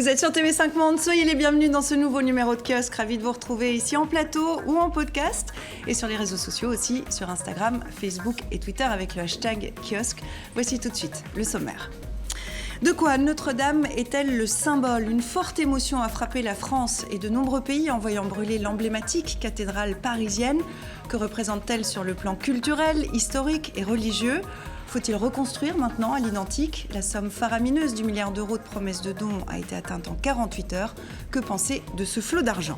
Vous êtes sur TV5 Monde, soyez les bienvenus dans ce nouveau numéro de Kiosque. Ravi de vous retrouver ici en plateau ou en podcast et sur les réseaux sociaux aussi, sur Instagram, Facebook et Twitter avec le hashtag Kiosque. Voici tout de suite le sommaire. De quoi Notre-Dame est-elle le symbole ? Une forte émotion a frappé la France et de nombreux pays en voyant brûler l'emblématique cathédrale parisienne. Que représente-t-elle sur le plan culturel, historique et religieux ? Faut-il reconstruire maintenant à l'identique ? La somme faramineuse du milliard d'euros de promesses de dons a été atteinte en 48 heures. Que penser de ce flot d'argent ?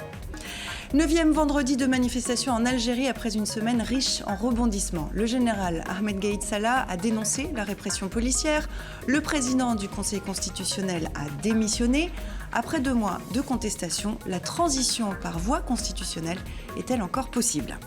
9e vendredi de manifestation en Algérie après une semaine riche en rebondissements. Le général Ahmed Gaïd Salah a dénoncé la répression policière. Le président du Conseil constitutionnel a démissionné. Après 2 mois de contestation, la transition par voie constitutionnelle est-elle encore possible ?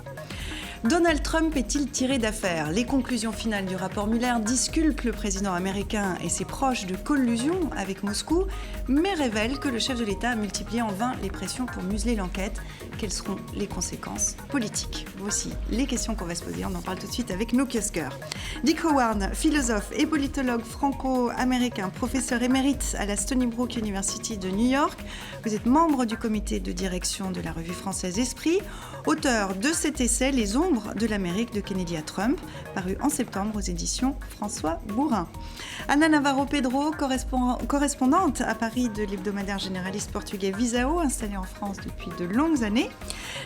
Donald Trump est-il tiré d'affaire ? Les conclusions finales du rapport Mueller disculpent le président américain et ses proches de collusion avec Moscou, mais révèlent que le chef de l'État a multiplié en vain les pressions pour museler l'enquête. Quelles seront les conséquences politiques ? Voici les questions qu'on va se poser. On en parle tout de suite avec nos kiosqueurs. Dick Howard, philosophe et politologue franco-américain, professeur émérite à la Stony Brook University de New York. Vous êtes membre du comité de direction de la revue française Esprit, auteur de cet essai « Les ombres de l'Amérique de Kennedy à Trump », paru en septembre aux éditions François Bourin. Ana Navarro-Pedro, correspondante à Paris de l'hebdomadaire généraliste portugais Visao, installée en France depuis de longues années.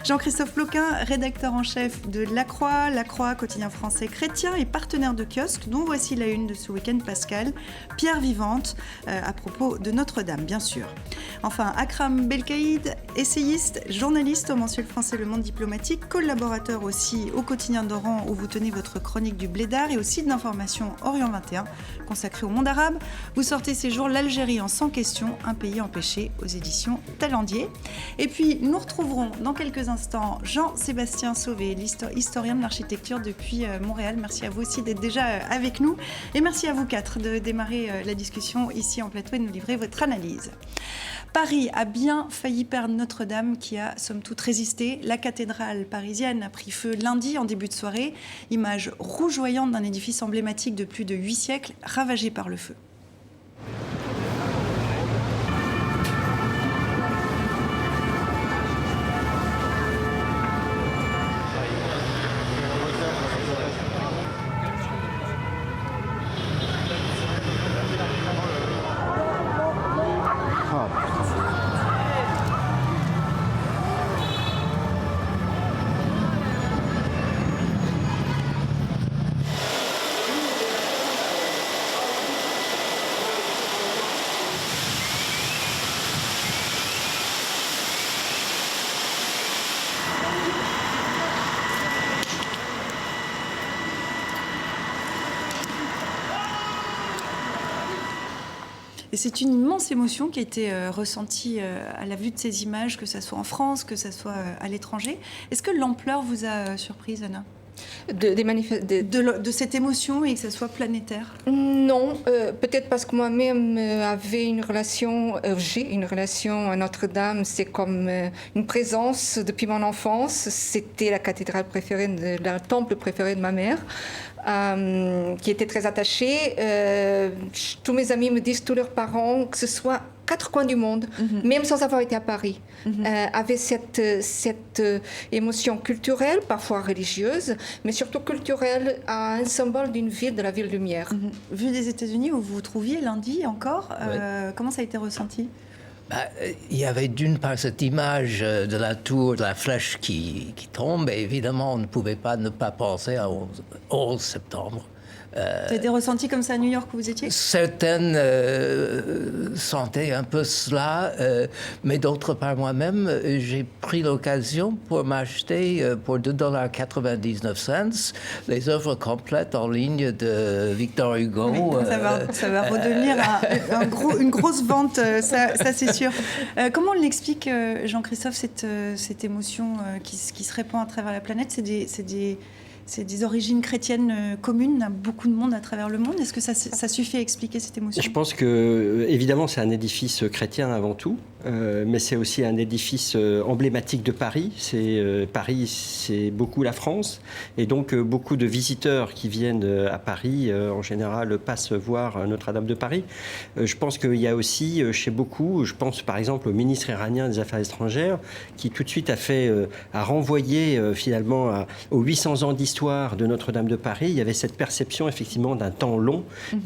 Jean-Christophe Ploquin, rédacteur en chef de La Croix, quotidien français chrétien et partenaire de Kiosque, dont voici la une de ce week-end Pascal, pierre vivante, à propos de Notre-Dame, bien sûr. Enfin, Akram Belkaïd, essayiste, journaliste au mensuel français Le Monde diplomatique, collaborateur aussi au quotidien d'Oran où vous tenez votre chronique du Blédard et au site d'information Orient 21 consacré au monde arabe. Vous sortez ces jours l'Algérie en 100 questions, un pays empêché aux éditions Talendier. Et puis nous retrouverons dans quelques instants Jean-Sébastien Sauvé, historien de l'architecture depuis Montréal. Merci à vous aussi d'être déjà avec nous et merci à vous 4 de démarrer la discussion ici en plateau et de nous livrer votre analyse. Paris a bien failli perdre Notre-Dame qui a somme toute résisté. La cathédrale parisienne a pris feu lundi en début de soirée. Image rougeoyante d'un édifice emblématique de plus de 8 siècles ravagé par le feu. Et c'est une immense émotion qui a été ressentie à la vue de ces images, que ce soit en France, que ce soit à l'étranger. Est-ce que l'ampleur vous a surprise, Anna ? De cette émotion et que ça soit planétaire ? Non, peut-être parce que moi-même j'ai une relation à Notre-Dame. C'est comme une présence depuis mon enfance. C'était la cathédrale préférée, le temple préféré de ma mère. Qui était très attachée. Tous mes amis me disent, tous leurs parents, que ce soit 4 coins du monde, même sans avoir été à Paris, avaient cette émotion culturelle, parfois religieuse, mais surtout culturelle, à un symbole d'une ville, de la ville lumière. Vu des États-Unis où vous vous trouviez lundi encore, comment ça a été ressenti ? Il y avait d'une part cette image de la tour, de la flèche qui tombe, et évidemment on ne pouvait pas ne pas penser au 11 septembre. Ça a été ressenti comme ça à New York où vous étiez ? Certaines sentaient un peu cela, mais d'autre part moi-même, j'ai pris l'occasion pour m'acheter pour $2,99 les œuvres complètes en ligne de Victor Hugo. Oui, ça va redevenir une grosse vente, ça c'est sûr. Comment on l'explique, Jean-Christophe, cette émotion qui se répand à travers la planète ? C'est des origines chrétiennes communes à beaucoup de monde à travers le monde. Est-ce que ça suffit à expliquer cette émotion ? Je pense que, évidemment, c'est un édifice chrétien avant tout. mais c'est aussi un édifice emblématique de Paris. Paris, c'est beaucoup la France, et donc beaucoup de visiteurs qui viennent à Paris, en général, passent voir Notre-Dame de Paris. Je pense qu'il y a aussi, chez beaucoup, je pense par exemple au ministre iranien des Affaires étrangères, qui tout de suite a renvoyé finalement aux 800 ans d'histoire de Notre-Dame de Paris. Il y avait cette perception effectivement d'un temps long,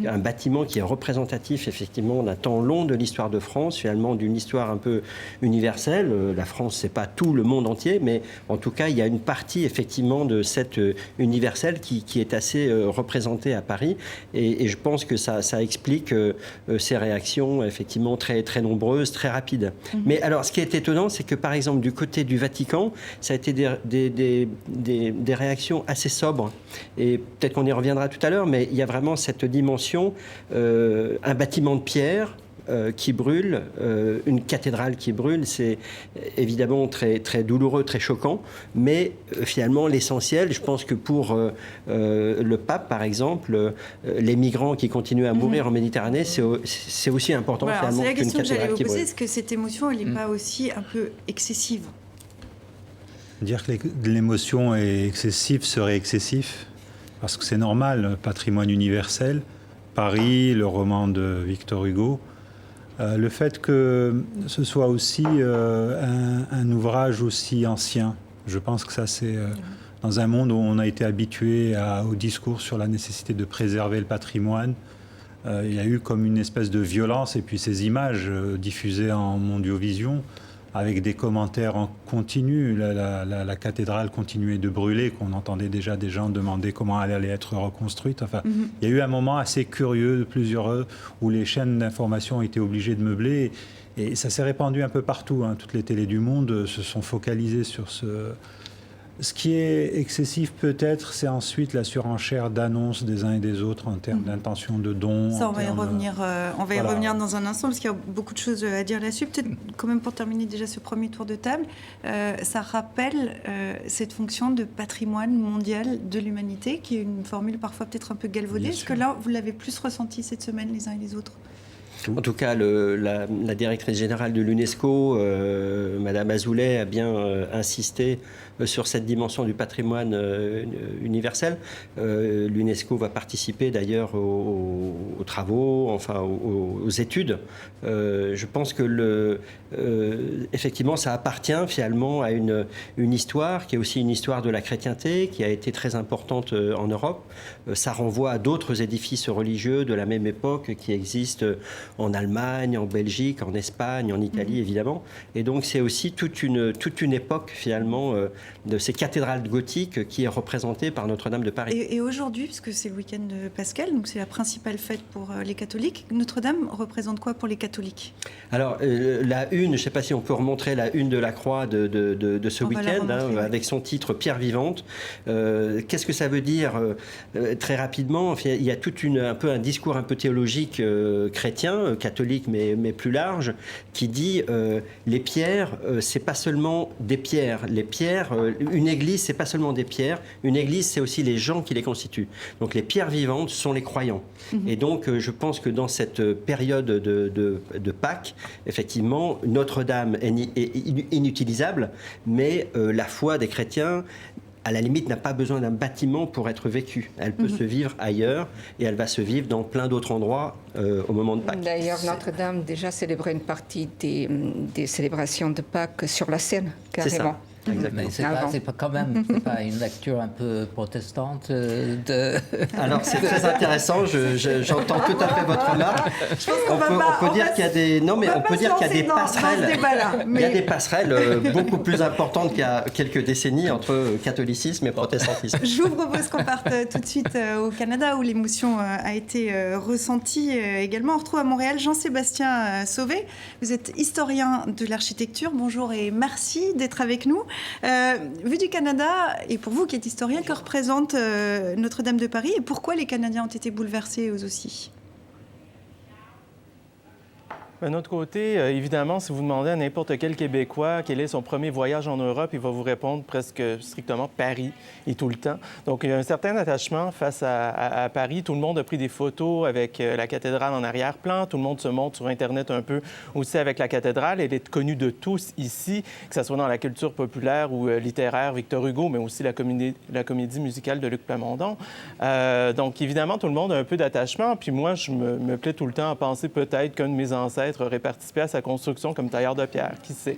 un bâtiment qui est représentatif effectivement d'un temps long de l'histoire de France, finalement d'une histoire un peu universelle. La France, c'est pas tout le monde entier, mais en tout cas, il y a une partie effectivement de cette universelle qui est assez représentée à Paris, et je pense que ça explique ces réactions effectivement très, très nombreuses, très rapides. Mais alors, ce qui est étonnant, c'est que par exemple, du côté du Vatican, ça a été des réactions assez sobres, et peut-être qu'on y reviendra tout à l'heure, mais il y a vraiment cette dimension, un bâtiment de pierre qui brûle, une cathédrale qui brûle, c'est évidemment très, très douloureux, très choquant, mais finalement l'essentiel, je pense que pour le pape par exemple, les migrants qui continuent à mourir en Méditerranée, c'est aussi important finalement c'est la qu'une question que j'allais cathédrale vous qui poser, brûle. est-ce que cette émotion, elle n'est pas aussi un peu excessive? Dire que l'émotion est excessive serait excessif, parce que c'est normal, patrimoine universel, Paris, le roman de Victor Hugo. Le fait que ce soit aussi un ouvrage aussi ancien, je pense que ça c'est dans un monde où on a été habitué au discours sur la nécessité de préserver le patrimoine. Il y a eu comme une espèce de violence, et puis ces images diffusées en mondiovision avec des commentaires en continu. La cathédrale continuait de brûler, qu'on entendait déjà des gens demander comment elle allait être reconstruite. Enfin, il y a eu un moment assez curieux de plusieurs où les chaînes d'information ont été obligées de meubler, et ça s'est répandu un peu partout. Toutes les télés du monde se sont focalisées sur ce qui est excessif peut-être, c'est ensuite la surenchère d'annonces des uns et des autres en termes d'intention de dons. Ça, on va y revenir dans un instant, parce qu'il y a beaucoup de choses à dire là-dessus. Peut-être quand même pour terminer déjà ce premier tour de table, ça rappelle cette fonction de patrimoine mondial de l'humanité, qui est une formule parfois peut-être un peu galvaudée. Est-ce que là, vous l'avez plus ressenti cette semaine les uns et les autres? En tout cas, la directrice générale de l'UNESCO, Madame Azoulay, a bien insisté sur cette dimension du patrimoine universel. L'UNESCO va participer d'ailleurs aux travaux, enfin aux études. Je pense que effectivement, ça appartient finalement à une histoire qui est aussi une histoire de la chrétienté, qui a été très importante en Europe. Ça renvoie à d'autres édifices religieux de la même époque qui existent en Allemagne, en Belgique, en Espagne, en Italie évidemment. Et donc c'est aussi toute une époque finalement de ces cathédrales gothiques qui est représentée par Notre-Dame de Paris. Et aujourd'hui, puisque c'est le week-end de Pascal, donc c'est la principale fête pour les catholiques, Notre-Dame représente quoi pour les catholiques? Alors la une, je ne sais pas si on peut remontrer la une de la Croix de ce week-end, avec son titre Pierre vivante. Qu'est-ce que ça veut dire très rapidement? Il y a un peu un discours un peu théologique chrétien, catholique mais plus large, qui dit les pierres, c'est pas seulement des pierres. Les pierres, une église, c'est pas seulement des pierres. Une église, c'est aussi les gens qui les constituent. Donc les pierres vivantes sont les croyants. Et donc je pense que dans cette période de Pâques, effectivement, Notre-Dame est inutilisable, mais la foi des chrétiens, à la limite, n'a pas besoin d'un bâtiment pour être vécue. Elle peut se vivre ailleurs, et elle va se vivre dans plein d'autres endroits au moment de Pâques. D'ailleurs, Notre-Dame déjà célébrait une partie des célébrations de Pâques sur la Seine, carrément. C'est ça. Exactement. Mais c'est pas quand même pas une lecture un peu protestante Alors c'est très intéressant. J'entends tout à fait votre remarque. On peut dire qu'il y a des passerelles. Il y a des passerelles beaucoup plus importantes qu'il y a quelques décennies entre catholicisme et protestantisme. Je vous propose qu'on parte tout de suite au Canada, où l'émotion a été ressentie également. On retrouve à Montréal Jean-Sébastien Sauvé. Vous êtes historien de l'architecture. Bonjour et merci d'être avec nous. Vu du Canada, et pour vous qui êtes historien, que représente Notre-Dame de Paris, et pourquoi les Canadiens ont été bouleversés eux aussi? D'un autre côté, évidemment, si vous demandez à n'importe quel Québécois quel est son premier voyage en Europe, il va vous répondre presque strictement Paris et tout le temps. Donc, il y a un certain attachement face à Paris. Tout le monde a pris des photos avec la cathédrale en arrière-plan. Tout le monde se montre sur Internet un peu aussi avec la cathédrale. Elle est connue de tous ici, que ce soit dans la culture populaire ou littéraire, Victor Hugo, mais aussi la comédie musicale de Luc Plamondon. Donc, évidemment, tout le monde a un peu d'attachement. Puis moi, je me plais tout le temps à penser peut-être qu'un de mes ancêtres aurait participé à sa construction comme tailleur de pierre. Qui sait?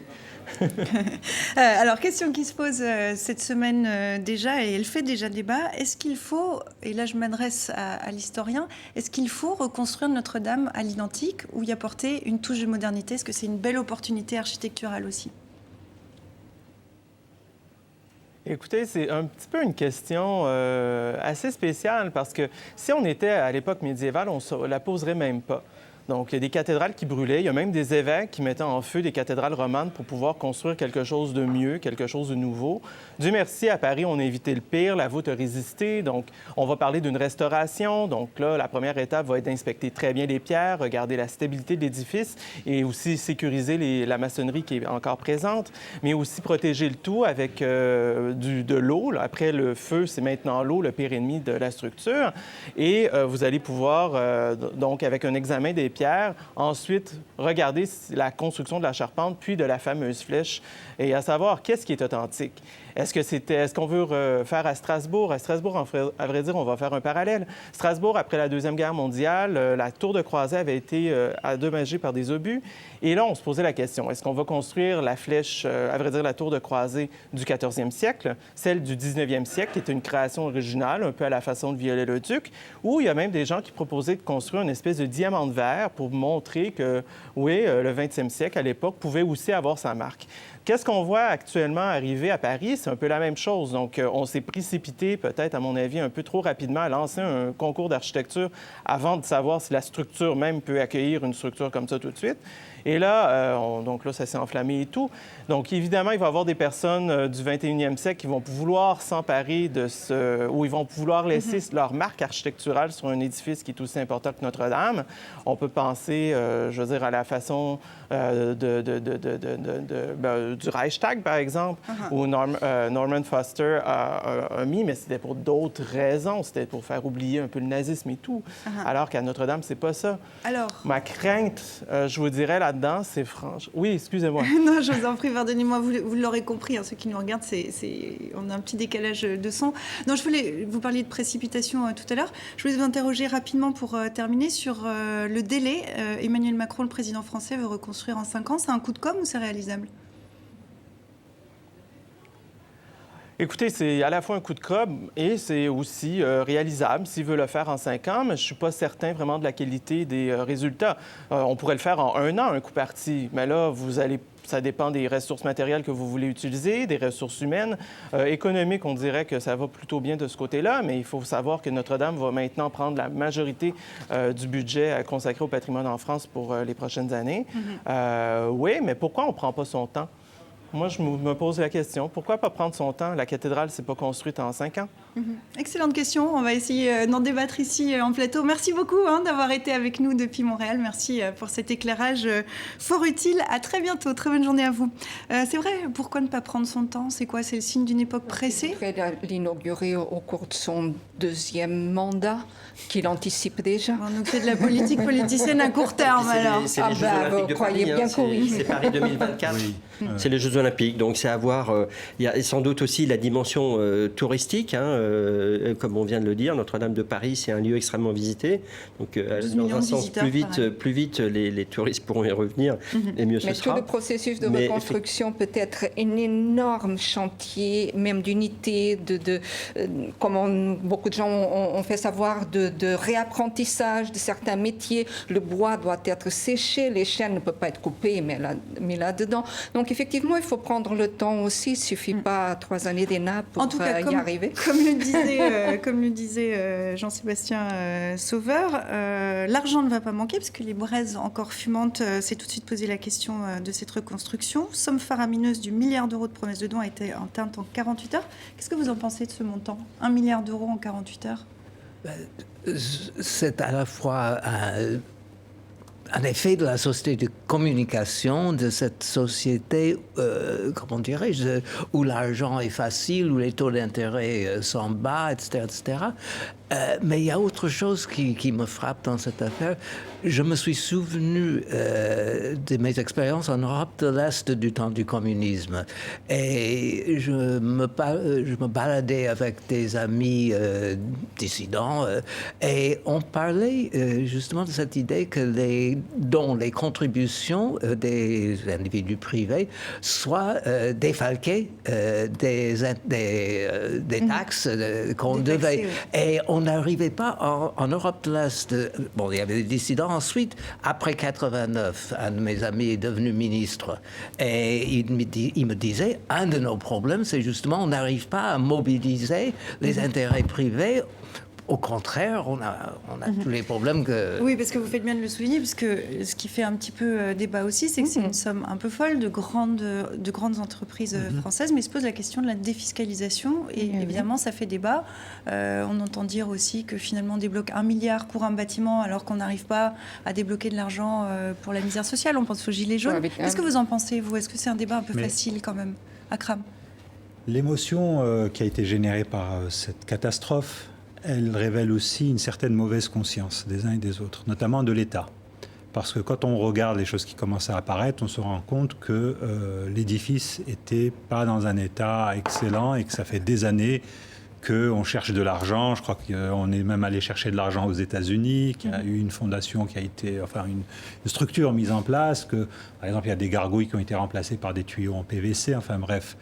Alors, question qui se pose cette semaine déjà, et elle fait déjà débat. Est-ce qu'il faut, et là je m'adresse à l'historien, est-ce qu'il faut reconstruire Notre-Dame à l'identique ou y apporter une touche de modernité? Est-ce que c'est une belle opportunité architecturale aussi? Écoutez, c'est un petit peu une question assez spéciale parce que si on était à l'époque médiévale, on ne la poserait même pas. Donc, il y a des cathédrales qui brûlaient. Il y a même des évêques qui mettaient en feu des cathédrales romanes pour pouvoir construire quelque chose de mieux, quelque chose de nouveau. Dieu merci, à Paris, on a évité le pire. La voûte a résisté. Donc, on va parler d'une restauration. Donc là, la première étape va être d'inspecter très bien les pierres, regarder la stabilité de l'édifice et aussi sécuriser la maçonnerie qui est encore présente, mais aussi protéger le tout avec de l'eau. Après le feu, c'est maintenant l'eau, le pire ennemi de la structure. Et vous allez pouvoir, donc, avec un examen des pierres, ensuite regarder la construction de la charpente, puis de la fameuse flèche, et à savoir qu'est-ce qui est authentique. Est-ce qu'on veut faire à Strasbourg? À Strasbourg, à vrai dire, on va faire un parallèle. Strasbourg, après la Deuxième Guerre mondiale, la tour de croisée avait été endommagée par des obus. Et là, on se posait la question, est-ce qu'on va construire la flèche, à vrai dire, la tour de croisée du 14e siècle, celle du 19e siècle, qui est une création originale, un peu à la façon de Viollet-le-Duc, ou il y a même des gens qui proposaient de construire une espèce de diamant de verre pour montrer que, oui, le 20e siècle, à l'époque, pouvait aussi avoir sa marque. Qu'est-ce qu'on voit actuellement arriver à Paris? C'est un peu la même chose. Donc, on s'est précipité, peut-être, à mon avis, un peu trop rapidement à lancer un concours d'architecture avant de savoir si la structure même peut accueillir une structure comme ça tout de suite. Et là, donc là, ça s'est enflammé et tout. Donc, évidemment, il va y avoir des personnes du 21e siècle qui vont vouloir s'emparer de ou ils vont vouloir laisser leur marque architecturale sur un édifice qui est aussi important que Notre-Dame. On peut penser, je veux dire, à la façon du Reichstag, par exemple, où Norman Foster a mis, mais c'était pour d'autres raisons. C'était pour faire oublier un peu le nazisme et tout. Alors qu'à Notre-Dame, c'est pas ça. Alors... Ma crainte, je vous dirais là-dedans, c'est franche. Oui, excusez-moi. Non, je vous en prie, pardonnez-moi, vous l'aurez compris, hein, ceux qui nous regardent, on a un petit décalage de son. Non, je voulais, vous parliez de précipitation tout à l'heure. Je voulais vous interroger rapidement pour terminer sur le délai. Emmanuel Macron, le président français, veut reconstruire en 5 ans. C'est un coup de com' ou c'est réalisable? Écoutez, c'est à la fois un coup de com' et c'est aussi réalisable s'il veut le faire en 5 ans, mais je ne suis pas certain vraiment de la qualité des résultats. On pourrait le faire en 1 an, un coup parti, mais là, ça dépend des ressources matérielles que vous voulez utiliser, des ressources humaines. Économiques, on dirait que ça va plutôt bien de ce côté-là, mais il faut savoir que Notre-Dame va maintenant prendre la majorité du budget consacré au patrimoine en France pour les prochaines années. Oui, mais pourquoi on ne prend pas son temps? Moi, je me pose la question. Pourquoi pas prendre son temps? La cathédrale, c'est pas construite en 5 ans. Excellente question. On va essayer d'en débattre ici en plateau. Merci beaucoup d'avoir été avec nous depuis Montréal. Merci pour cet éclairage fort utile. À très bientôt. Très bonne journée à vous. C'est vrai, pourquoi ne pas prendre son temps? C'est quoi? C'est le signe d'une époque pressée? Il va l'inaugurer au cours de son 2e mandat, qu'il anticipe déjà. Bon, donc c'est de la politique politicienne à court terme, alors. C'est les Jeux Olympiques de Paris. Bien c'est Paris 2024. Oui. C'est les Jeux Olympiques. Donc, c'est à voir. Il y a sans doute aussi la dimension touristique. Comme on vient de le dire, Notre-Dame de Paris, c'est un lieu extrêmement visité. Donc, dans un sens, plus vite les touristes pourront y revenir et mieux ce sera. Mais tout le processus de reconstruction peut être un énorme chantier, même d'unité, comme beaucoup de gens ont fait savoir, de réapprentissage de certains métiers. Le bois doit être séché, les chaînes ne peuvent pas être coupées, mais là-dedans. Donc, effectivement, il faut prendre le temps aussi. Il ne suffit pas 3 années d'ENA pour y arriver. Comme le disait Jean-Sébastien Sauveur, l'argent ne va pas manquer parce que les braises encore fumantes s'est tout de suite posé la question de cette reconstruction. Somme faramineuse du milliard d'euros de promesses de dons a été atteinte en 48 heures. Qu'est-ce que vous en pensez de ce montant? 1 milliard d'euros en 48 heures? C'est à la fois un effet de la société de communication, de cette société, comment dirais-je, où l'argent est facile, où les taux d'intérêt sont bas, etc., etc. Mais il y a autre chose qui me frappe dans cette affaire. Je me suis souvenu de mes expériences en Europe de l'Est du temps du communisme. Et je me baladais avec des amis dissidents et on parlait justement de cette idée que les contributions des individus privés soient défalquées des taxes qu'on devait... Taxés, oui. Et on n'arrivait pas en Europe de l'Est. Bon, il y avait des dissidents. Ensuite, après 89, un de mes amis est devenu ministre. Et il me disait, un de nos problèmes, c'est justement on n'arrive pas à mobiliser les intérêts privés. Au contraire, on a tous les problèmes que... Oui, parce que vous faites bien de le souligner, parce que ce qui fait un petit peu débat aussi, c'est que c'est une somme un peu folle de grandes entreprises françaises, mais se pose la question de la défiscalisation, et évidemment, ça fait débat. On entend dire aussi que finalement, on débloque 1 milliard pour un bâtiment, alors qu'on n'arrive pas à débloquer de l'argent pour la misère sociale. On pense aux gilets jaunes. Qu'est-ce que vous en pensez, vous? Est-ce que c'est un débat un peu facile, quand même, Akram? L'émotion qui a été générée par cette catastrophe, elle révèle aussi une certaine mauvaise conscience des uns et des autres, notamment de l'État. Parce que quand on regarde les choses qui commencent à apparaître, on se rend compte que l'édifice n'était pas dans un état excellent et que ça fait des années qu'on cherche de l'argent. Je crois qu'on est même allé chercher de l'argent aux États-Unis, qu'il y a eu une fondation qui a été, enfin une structure mise en place, que par exemple il y a des gargouilles qui ont été remplacées par des tuyaux en PVC, enfin bref.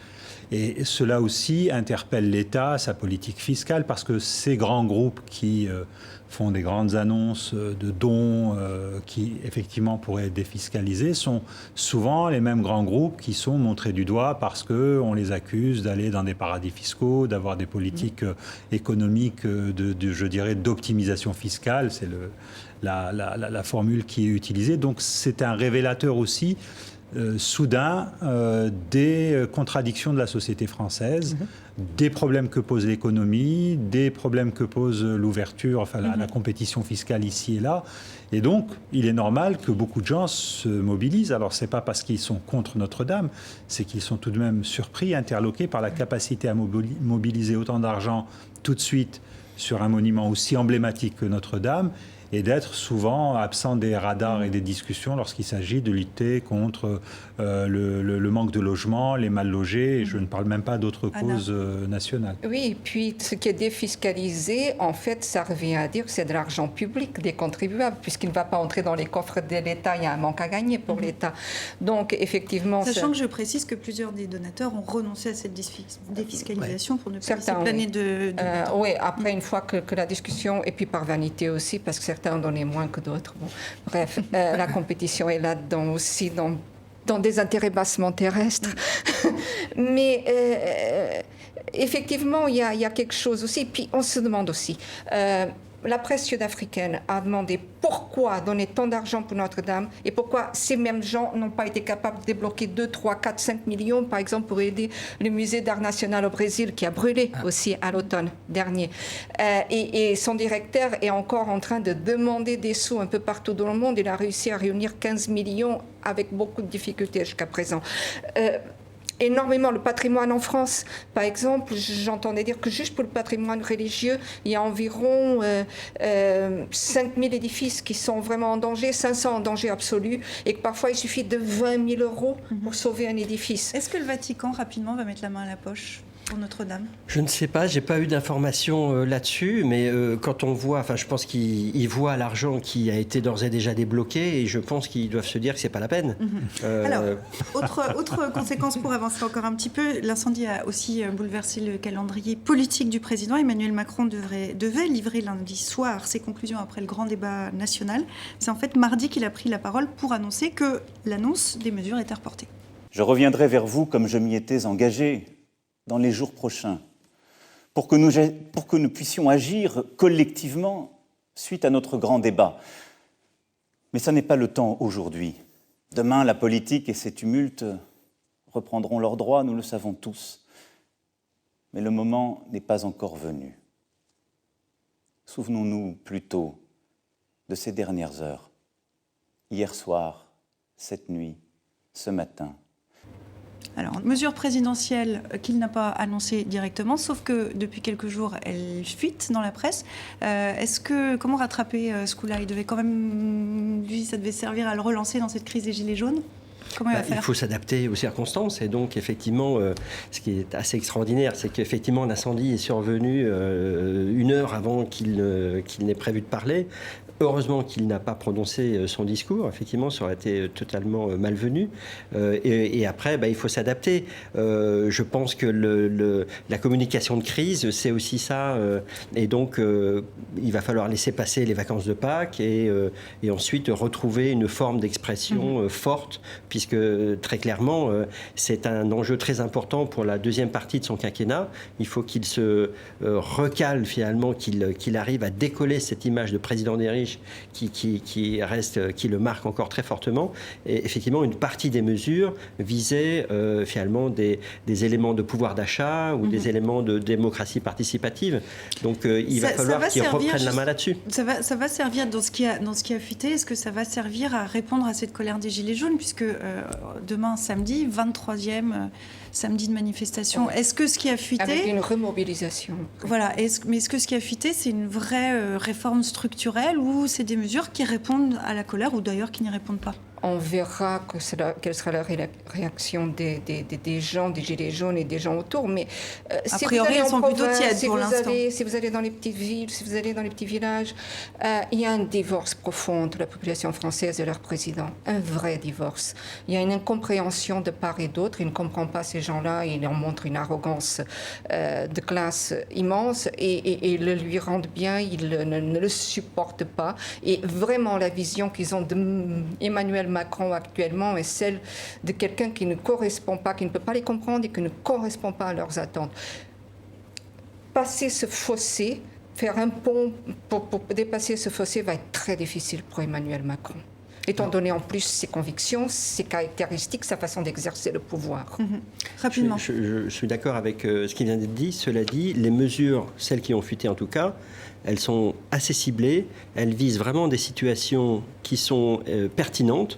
Et cela aussi interpelle l'État, sa politique fiscale, parce que ces grands groupes qui font des grandes annonces de dons qui effectivement pourraient être défiscalisés sont souvent les mêmes grands groupes qui sont montrés du doigt parce qu'on les accuse d'aller dans des paradis fiscaux, d'avoir des politiques économiques je dirais, d'optimisation fiscale. C'est la formule qui est utilisée. Donc c'est un révélateur aussi soudain des contradictions de la société française, des problèmes que pose l'économie, des problèmes que pose l'ouverture, enfin la compétition fiscale ici et là. Et donc, il est normal que beaucoup de gens se mobilisent. Alors, ce n'est pas parce qu'ils sont contre Notre-Dame, c'est qu'ils sont tout de même surpris, interloqués par la capacité à mobiliser autant d'argent tout de suite sur un monument aussi emblématique que Notre-Dame, et d'être souvent absent des radars et des discussions lorsqu'il s'agit de lutter contre le manque de logement, les mal logés, et je ne parle même pas d'autres causes nationales. Oui, et puis ce qui est défiscalisé, en fait, ça revient à dire que c'est de l'argent public des contribuables, puisqu'il ne va pas entrer dans les coffres de l'État, il y a un manque à gagner pour l'État. Donc, effectivement... Sachant que je précise que plusieurs des donateurs ont renoncé à cette défiscalisation pour ne pas laisser planer de oui, après, une fois que la discussion, et puis par vanité aussi, parce que certains ont donné moins que d'autres. Bon, bref, la compétition est là-dedans aussi, dans des intérêts bassement terrestres. Mais effectivement, il y a quelque chose aussi. Puis on se demande aussi, la presse sud-africaine a demandé pourquoi donner tant d'argent pour Notre-Dame et pourquoi ces mêmes gens n'ont pas été capables de débloquer 2, 3, 4, 5 millions, par exemple, pour aider le musée d'art national au Brésil, qui a brûlé aussi à l'automne dernier. Et son directeur est encore en train de demander des sous un peu partout dans le monde. Il a réussi à réunir 15 millions avec beaucoup de difficultés jusqu'à présent. Énormément le patrimoine en France. Par exemple, j'entendais dire que juste pour le patrimoine religieux, il y a environ 5000 édifices qui sont vraiment en danger, 500 en danger absolu, et que parfois il suffit de 20 000 euros pour sauver un édifice. Est-ce que le Vatican, rapidement, va mettre la main à la poche pour Notre-Dame? Je ne sais pas, j'ai pas eu d'informations là-dessus, mais quand on voit, enfin je pense qu'ils voient l'argent qui a été d'ores et déjà débloqué, et je pense qu'ils doivent se dire que c'est pas la peine. Alors, autre conséquence pour avancer encore un petit peu, l'incendie a aussi bouleversé le calendrier politique du président. Emmanuel Macron devait livrer lundi soir ses conclusions après le grand débat national. C'est en fait mardi qu'il a pris la parole pour annoncer que l'annonce des mesures était reportée. Je reviendrai vers vous comme je m'y étais engagé dans les jours prochains, pour que nous puissions agir collectivement suite à notre grand débat. Mais ça n'est pas le temps aujourd'hui. Demain, la politique et ses tumultes reprendront leurs droits, nous le savons tous. Mais le moment n'est pas encore venu. Souvenons-nous plutôt de ces dernières heures. hier soir, cette nuit, ce matin. Alors, mesure présidentielle qu'il n'a pas annoncée directement, sauf que depuis quelques jours, elle fuite dans la presse. Comment rattraper ce coup-là? Il devait quand même, lui, ça devait servir à le relancer dans cette crise des Gilets jaunes. Comment il va faire? Il faut s'adapter aux circonstances. Et donc, effectivement, ce qui est assez extraordinaire, c'est qu'effectivement, l'incendie est survenu 1 heure avant qu'il n'ait prévu de parler. Heureusement qu'il n'a pas prononcé son discours. Effectivement, ça aurait été totalement malvenu. Et après, il faut s'adapter. Je pense que la communication de crise, c'est aussi ça. Et donc, il va falloir laisser passer les vacances de Pâques et ensuite retrouver une forme d'expression forte, puisque très clairement, c'est un enjeu très important pour la deuxième partie de son quinquennat. Il faut qu'il se recale finalement, qu'il arrive à décoller cette image de président des riches qui le marque encore très fortement. Et effectivement, une partie des mesures visait finalement des éléments de pouvoir d'achat ou des éléments de démocratie participative. Donc il va falloir qu'ils reprennent la main là-dessus. Ça va servir dans ce qui a fuité. Est-ce que ça va servir à répondre à cette colère des Gilets jaunes, puisque demain, samedi, 23e samedi de manifestation. Est-ce que ce qui a fuité... Avec une remobilisation. Voilà. Mais est-ce que ce qui a fuité, c'est une vraie réforme structurelle ou c'est des mesures qui répondent à la colère ou d'ailleurs qui n'y répondent pas? On verra quelle sera la réaction des gens, des Gilets jaunes et des gens autour. Mais a priori, elles sont plutôt tièdes pour l'instant. Si vous allez dans les petites villes, si vous allez dans les petits villages, il y a un divorce profond de la population française et leur président. Un vrai divorce. Il y a une incompréhension de part et d'autre. Ils ne comprennent pas ces gens-là. Ils en montrent une arrogance de classe immense et le lui rendent bien. Ils ne le supportent pas. Et vraiment, la vision qu'ils ont d'Emmanuel Macron actuellement est celle de quelqu'un qui ne correspond pas, qui ne peut pas les comprendre et qui ne correspond pas à leurs attentes. Passer ce fossé, faire un pont pour dépasser ce fossé va être très difficile pour Emmanuel Macron. Étant donné en plus ses convictions, ses caractéristiques, sa façon d'exercer le pouvoir. Rapidement. Je suis d'accord avec ce qui vient d'être dit. Cela dit, les mesures, celles qui ont fuité en tout cas, elles sont assez ciblées, elles visent vraiment des situations qui sont pertinentes,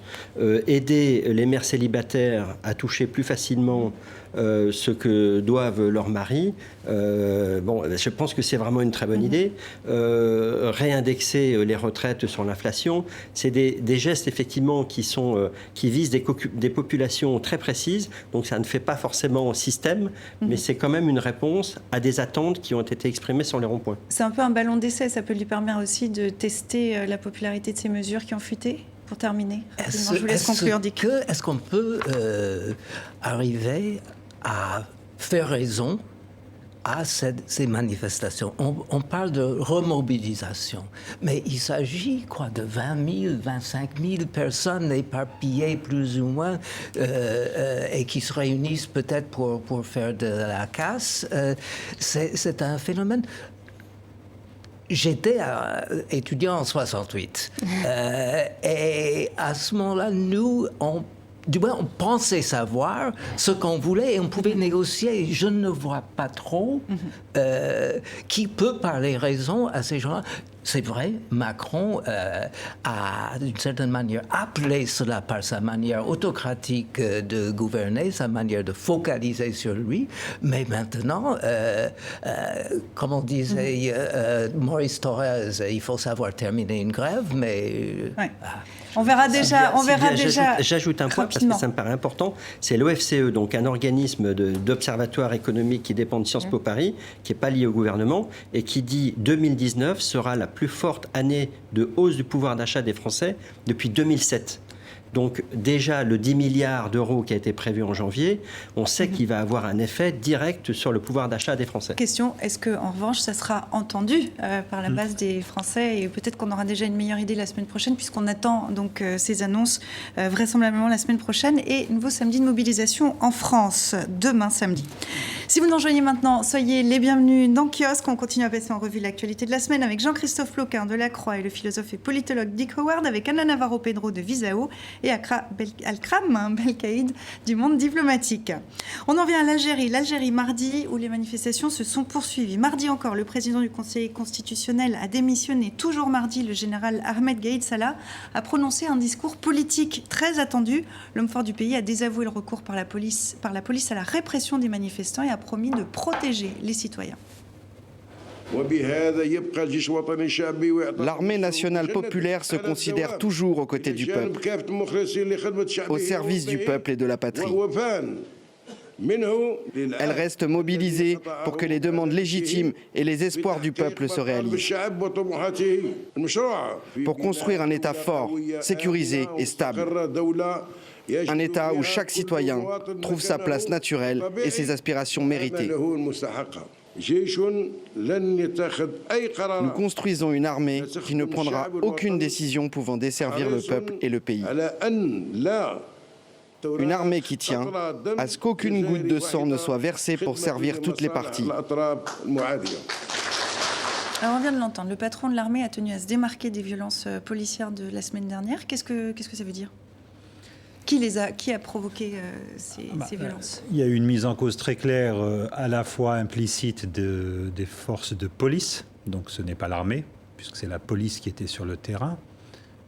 aider les mères célibataires à toucher plus facilement ce que doivent leurs maris. Je pense que c'est vraiment une très bonne idée. Réindexer les retraites sur l'inflation, c'est des gestes effectivement qui visent des populations très précises, donc ça ne fait pas forcément système, mais c'est quand même une réponse à des attentes qui ont été exprimées sur les ronds-points. C'est un peu un ballon d'essai, ça peut lui permettre aussi de tester la popularité de ces mesures qui ont fuité. Pour terminer, je vous laisse conclure, Dick. Est-ce qu'on peut arriver à faire raison à ces manifestations? On parle de remobilisation, mais il s'agit de 20 000, 25 000 personnes éparpillées plus ou moins et qui se réunissent peut-être pour faire de la casse. C'est un phénomène... J'étais étudiant en 68 et à ce moment-là, nous, on pensait savoir ce qu'on voulait et on pouvait négocier. Je ne vois pas trop qui peut parler raison à ces gens-là. C'est vrai, Macron a d'une certaine manière appelé cela par sa manière autocratique de gouverner, sa manière de focaliser sur lui. Mais maintenant, comme on disait Maurice Thorez, il faut savoir terminer une grève, mais... Ouais. On verra déjà. J'ajoute un point parce que ça me paraît important. C'est l'OFCE, donc un organisme d'observatoire économique qui dépend de Sciences Po Paris, qui n'est pas lié au gouvernement et qui dit 2019 sera la plus forte année de hausse du pouvoir d'achat des Français depuis 2007. Donc déjà, le 10 milliards d'euros qui a été prévu en janvier, on sait qu'il va avoir un effet direct sur le pouvoir d'achat des Français. Question, est-ce qu'en revanche, ça sera entendu par la base des Français? Et peut-être qu'on aura déjà une meilleure idée la semaine prochaine, puisqu'on attend donc ces annonces vraisemblablement la semaine prochaine. Et nouveau samedi de mobilisation en France, demain samedi. Si vous nous rejoignez maintenant, soyez les bienvenus dans Kiosque. On continue à passer en revue l'actualité de la semaine avec Jean-Christophe Ploquin de La Croix et le philosophe et politologue Dick Howard, avec Anna Navarro-Pedro de Visao et Akram Belkaïd du monde diplomatique. On en vient à l'Algérie. L'Algérie, mardi, où les manifestations se sont poursuivies. Mardi encore, le président du Conseil constitutionnel a démissionné. Toujours mardi, le général Ahmed Gaïd Salah a prononcé un discours politique très attendu. L'homme fort du pays a désavoué le recours par la police à la répression des manifestants et a promis de protéger les citoyens. L'armée nationale populaire se considère toujours aux côtés du peuple, au service du peuple et de la patrie. Elle reste mobilisée pour que les demandes légitimes et les espoirs du peuple se réalisent. Pour construire un État fort, sécurisé et stable. Un État où chaque citoyen trouve sa place naturelle et ses aspirations méritées. Nous construisons une armée qui ne prendra aucune décision pouvant desservir le peuple et le pays. Une armée qui tient à ce qu'aucune goutte de sang ne soit versée pour servir toutes les parties. Alors on vient de l'entendre, le patron de l'armée a tenu à se démarquer des violences policières de la semaine dernière. Qu'est-ce que ça veut dire ? Qui a provoqué ces violences ? Il y a eu une mise en cause très claire, à la fois implicite des forces de police, donc ce n'est pas l'armée, puisque c'est la police qui était sur le terrain.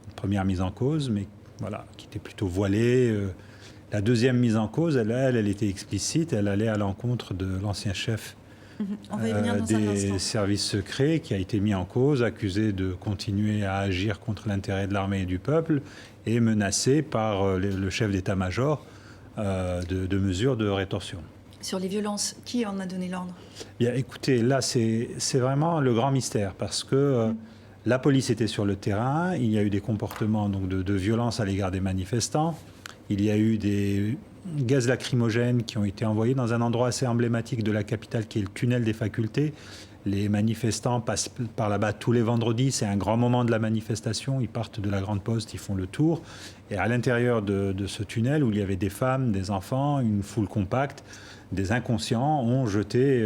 Une première mise en cause, mais voilà, qui était plutôt voilée. La deuxième mise en cause, elle était explicite, elle allait à l'encontre de l'ancien chef des services secrets qui a été mis en cause, accusé de continuer à agir contre l'intérêt de l'armée et du peuple et menacé par le chef d'état-major de mesures de rétorsion. Sur les violences, qui en a donné l'ordre ? Bien, écoutez, là, c'est vraiment le grand mystère parce que la police était sur le terrain, il y a eu des comportements donc, de violence à l'égard des manifestants, il y a eu des gaz lacrymogènes qui ont été envoyés dans un endroit assez emblématique de la capitale qui est le tunnel des facultés. Les manifestants passent par là-bas tous les vendredis, c'est un grand moment de la manifestation, ils partent de la Grande Poste, ils font le tour. Et à l'intérieur de ce tunnel où il y avait des femmes, des enfants, une foule compacte, des inconscients ont jeté,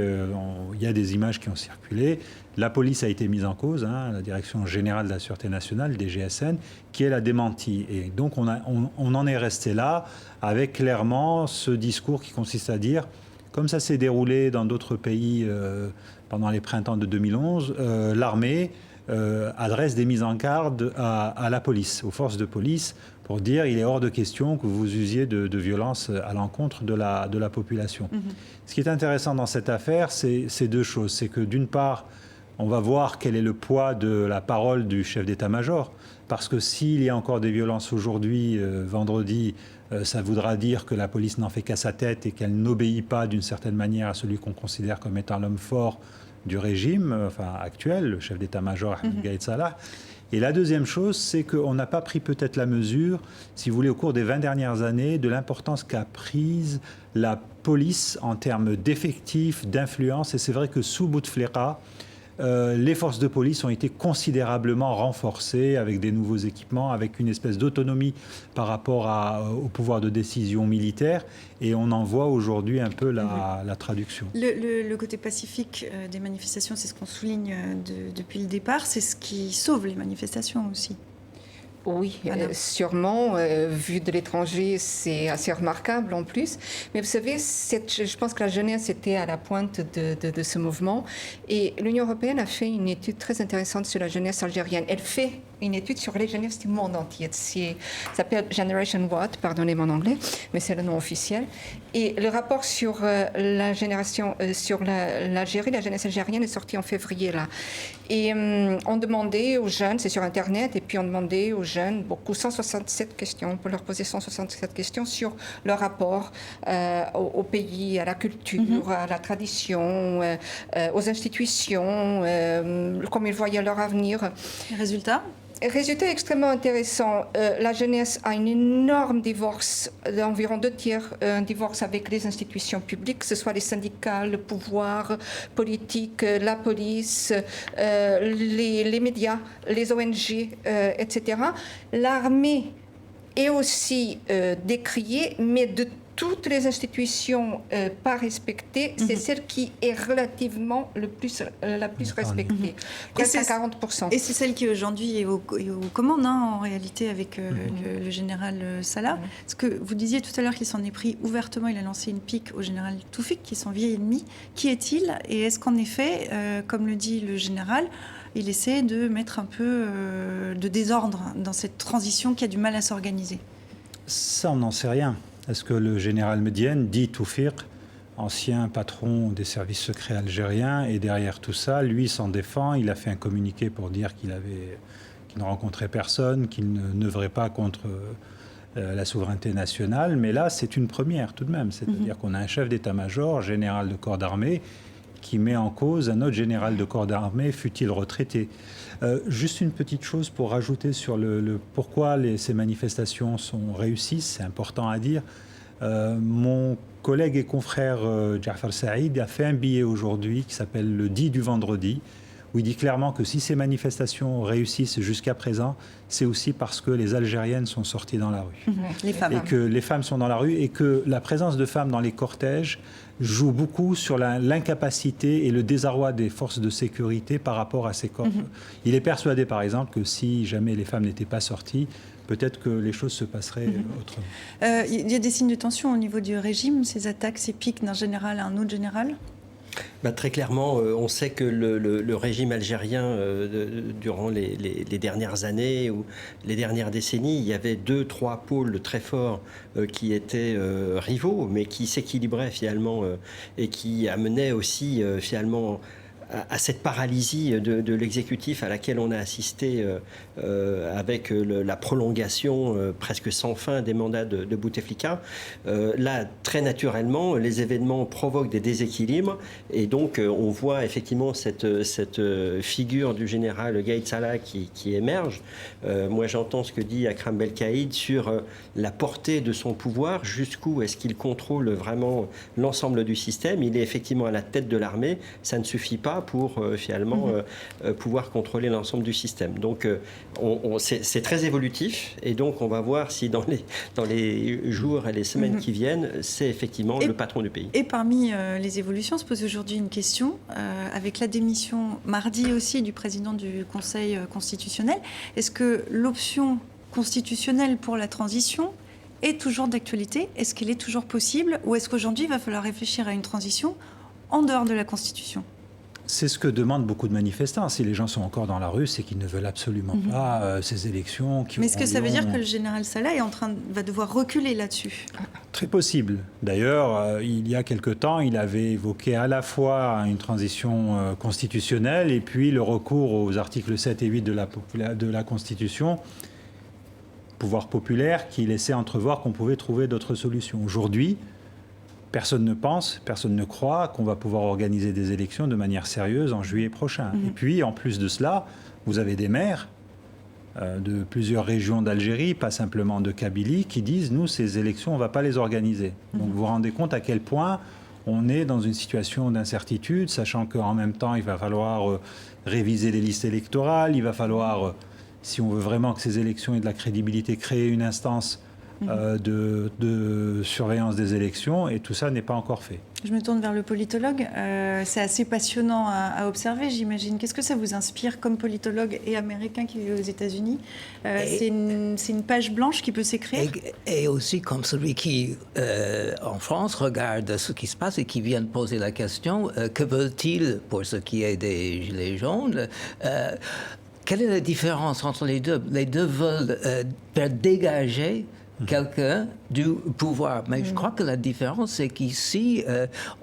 il y a des images qui ont circulé. La police a été mise en cause, la Direction générale de la Sûreté nationale, DGSN, qui elle a démenti. Et donc on en est resté là avec clairement ce discours qui consiste à dire, comme ça s'est déroulé dans d'autres pays pendant les printemps de 2011, l'armée adresse des mises en garde à la police, aux forces de police, pour dire il est hors de question que vous usiez de violence à l'encontre de la population. Ce qui est intéressant dans cette affaire, c'est deux choses. C'est que d'une part, on va voir quel est le poids de la parole du chef d'état-major, parce que s'il y a encore des violences aujourd'hui, vendredi, ça voudra dire que la police n'en fait qu'à sa tête et qu'elle n'obéit pas d'une certaine manière à celui qu'on considère comme étant l'homme fort du régime actuel, le chef d'état-major Ahmed Gaïd Salah. Et la deuxième chose, c'est qu'on n'a pas pris peut-être la mesure, si vous voulez, au cours des 20 dernières années, de l'importance qu'a prise la police en termes d'effectifs, d'influence. Et c'est vrai que sous Bouteflika, les forces de police ont été considérablement renforcées avec des nouveaux équipements, avec une espèce d'autonomie par rapport au pouvoir de décision militaire. Et on en voit aujourd'hui un peu la traduction. Le côté pacifique des manifestations, c'est ce qu'on souligne depuis le départ. C'est ce qui sauve les manifestations aussi. Oui, sûrement. Vu de l'étranger, c'est assez remarquable en plus. Mais vous savez, je pense que la jeunesse était à la pointe de ce mouvement. Et l'Union européenne a fait une étude très intéressante sur la jeunesse algérienne. Elle fait une étude sur les jeunesses du monde entier. Ça s'appelle Generation What, pardonnez mon anglais, mais c'est le nom officiel. Et le rapport sur la génération, sur l'Algérie, la jeunesse algérienne est sorti en février là. Et on demandait aux jeunes, c'est sur Internet, et puis on demandait aux jeunes 167 questions. On peut leur poser 167 questions sur leur rapport au pays, à la culture, à la tradition, aux institutions, comment ils voyaient leur avenir. Résultat ? Résultat extrêmement intéressant. La jeunesse a un énorme divorce, d'environ 2/3, un divorce avec les institutions publiques, que ce soit les syndicats, le pouvoir politique, la police, les médias, les ONG, etc. L'armée est aussi décriée, mais de toutes les institutions pas respectées, c'est celle qui est relativement la plus respectée, presque à 40%. Et c'est celle qui aujourd'hui est aux commandes, en réalité, avec le général Salah. Parce que vous disiez tout à l'heure qu'il s'en est pris ouvertement, il a lancé une pique au général Toufik, qui est son vieil ennemi. Qui est-il? Et est-ce qu'en effet, comme le dit le général, il essaie de mettre un peu de désordre dans cette transition qui a du mal à s'organiser? Ça, on n'en sait rien. Est-ce que le général Medienne dit Toufik, ancien patron des services secrets algériens, et derrière tout ça, lui s'en défend. Il a fait un communiqué pour dire qu'il ne rencontrait personne, qu'il n'œuvrait pas contre la souveraineté nationale. Mais là, c'est une première tout de même. C'est-à-dire qu'on a un chef d'état-major, général de corps d'armée, qui met en cause un autre général de corps d'armée, fût-il retraité. Juste une petite chose pour rajouter sur le pourquoi ces manifestations sont réussies, c'est important à dire. Mon collègue et confrère Jafar Saïd a fait un billet aujourd'hui qui s'appelle le 10 du vendredi, où il dit clairement que si ces manifestations réussissent jusqu'à présent, c'est aussi parce que les Algériennes sont sorties dans la rue. Les femmes. Et que les femmes sont dans la rue et que la présence de femmes dans les cortèges joue beaucoup sur l'incapacité et le désarroi des forces de sécurité par rapport à ces corps. Il est persuadé, par exemple, que si jamais les femmes n'étaient pas sorties, peut-être que les choses se passeraient autrement. Il y a des signes de tension au niveau du régime, ces attaques, ces pics d'un général à un autre général? Très clairement, on sait que le régime algérien, durant les dernières années ou les dernières décennies, il y avait 2-3 pôles très forts qui étaient rivaux, mais qui s'équilibraient finalement et qui amenaient aussi finalement à cette paralysie de l'exécutif à laquelle on a assisté avec la prolongation presque sans fin des mandats de Bouteflika. Là, très naturellement, les événements provoquent des déséquilibres et donc on voit effectivement cette figure du général Gaïd Salah qui émerge. Moi, j'entends ce que dit Akram Belkaïd sur la portée de son pouvoir, jusqu'où est-ce qu'il contrôle vraiment l'ensemble du système. Il est effectivement à la tête de l'armée, ça ne suffit pas pour finalement pouvoir contrôler l'ensemble du système. Donc c'est très évolutif et donc on va voir si dans les jours et les semaines qui viennent, c'est effectivement le patron du pays. Et parmi les évolutions, se pose aujourd'hui une question, avec la démission mardi aussi du président du Conseil constitutionnel. Est-ce que l'option constitutionnelle pour la transition est toujours d'actualité? Est-ce qu'elle est toujours possible? Ou est-ce qu'aujourd'hui, il va falloir réfléchir à une transition en dehors de la Constitution? C'est ce que demandent beaucoup de manifestants. Si les gens sont encore dans la rue, c'est qu'ils ne veulent absolument pas ces élections. Mais est-ce que ça veut dire que le général Salah va devoir reculer là-dessus? Très possible. D'ailleurs, il y a quelque temps, il avait évoqué à la fois une transition constitutionnelle et puis le recours aux articles 7 et 8 de la Constitution, pouvoir populaire, qui laissait entrevoir qu'on pouvait trouver d'autres solutions. Aujourd'hui, personne ne pense, personne ne croit qu'on va pouvoir organiser des élections de manière sérieuse en juillet prochain. Et puis, en plus de cela, vous avez des maires de plusieurs régions d'Algérie, pas simplement de Kabylie, qui disent « nous, ces élections, on ne va pas les organiser ». Donc vous vous rendez compte à quel point on est dans une situation d'incertitude, sachant qu'en même temps, il va falloir réviser les listes électorales, il va falloir, si on veut vraiment que ces élections aient de la crédibilité, créer une instance de surveillance des élections, et tout ça n'est pas encore fait. Je me tourne vers le politologue. C'est assez passionnant à observer, j'imagine. Qu'est-ce que ça vous inspire comme politologue et américain qui vit aux États-Unis? C'est une page blanche qui peut s'écrire? Et aussi comme celui qui, en France, regarde ce qui se passe et qui vient de poser la question, que veut-il pour ce qui est des Gilets jaunes? Quelle est la différence entre les deux? Les deux veulent faire dégager quelqu'un du pouvoir. Mais je crois que la différence, c'est qu'ici,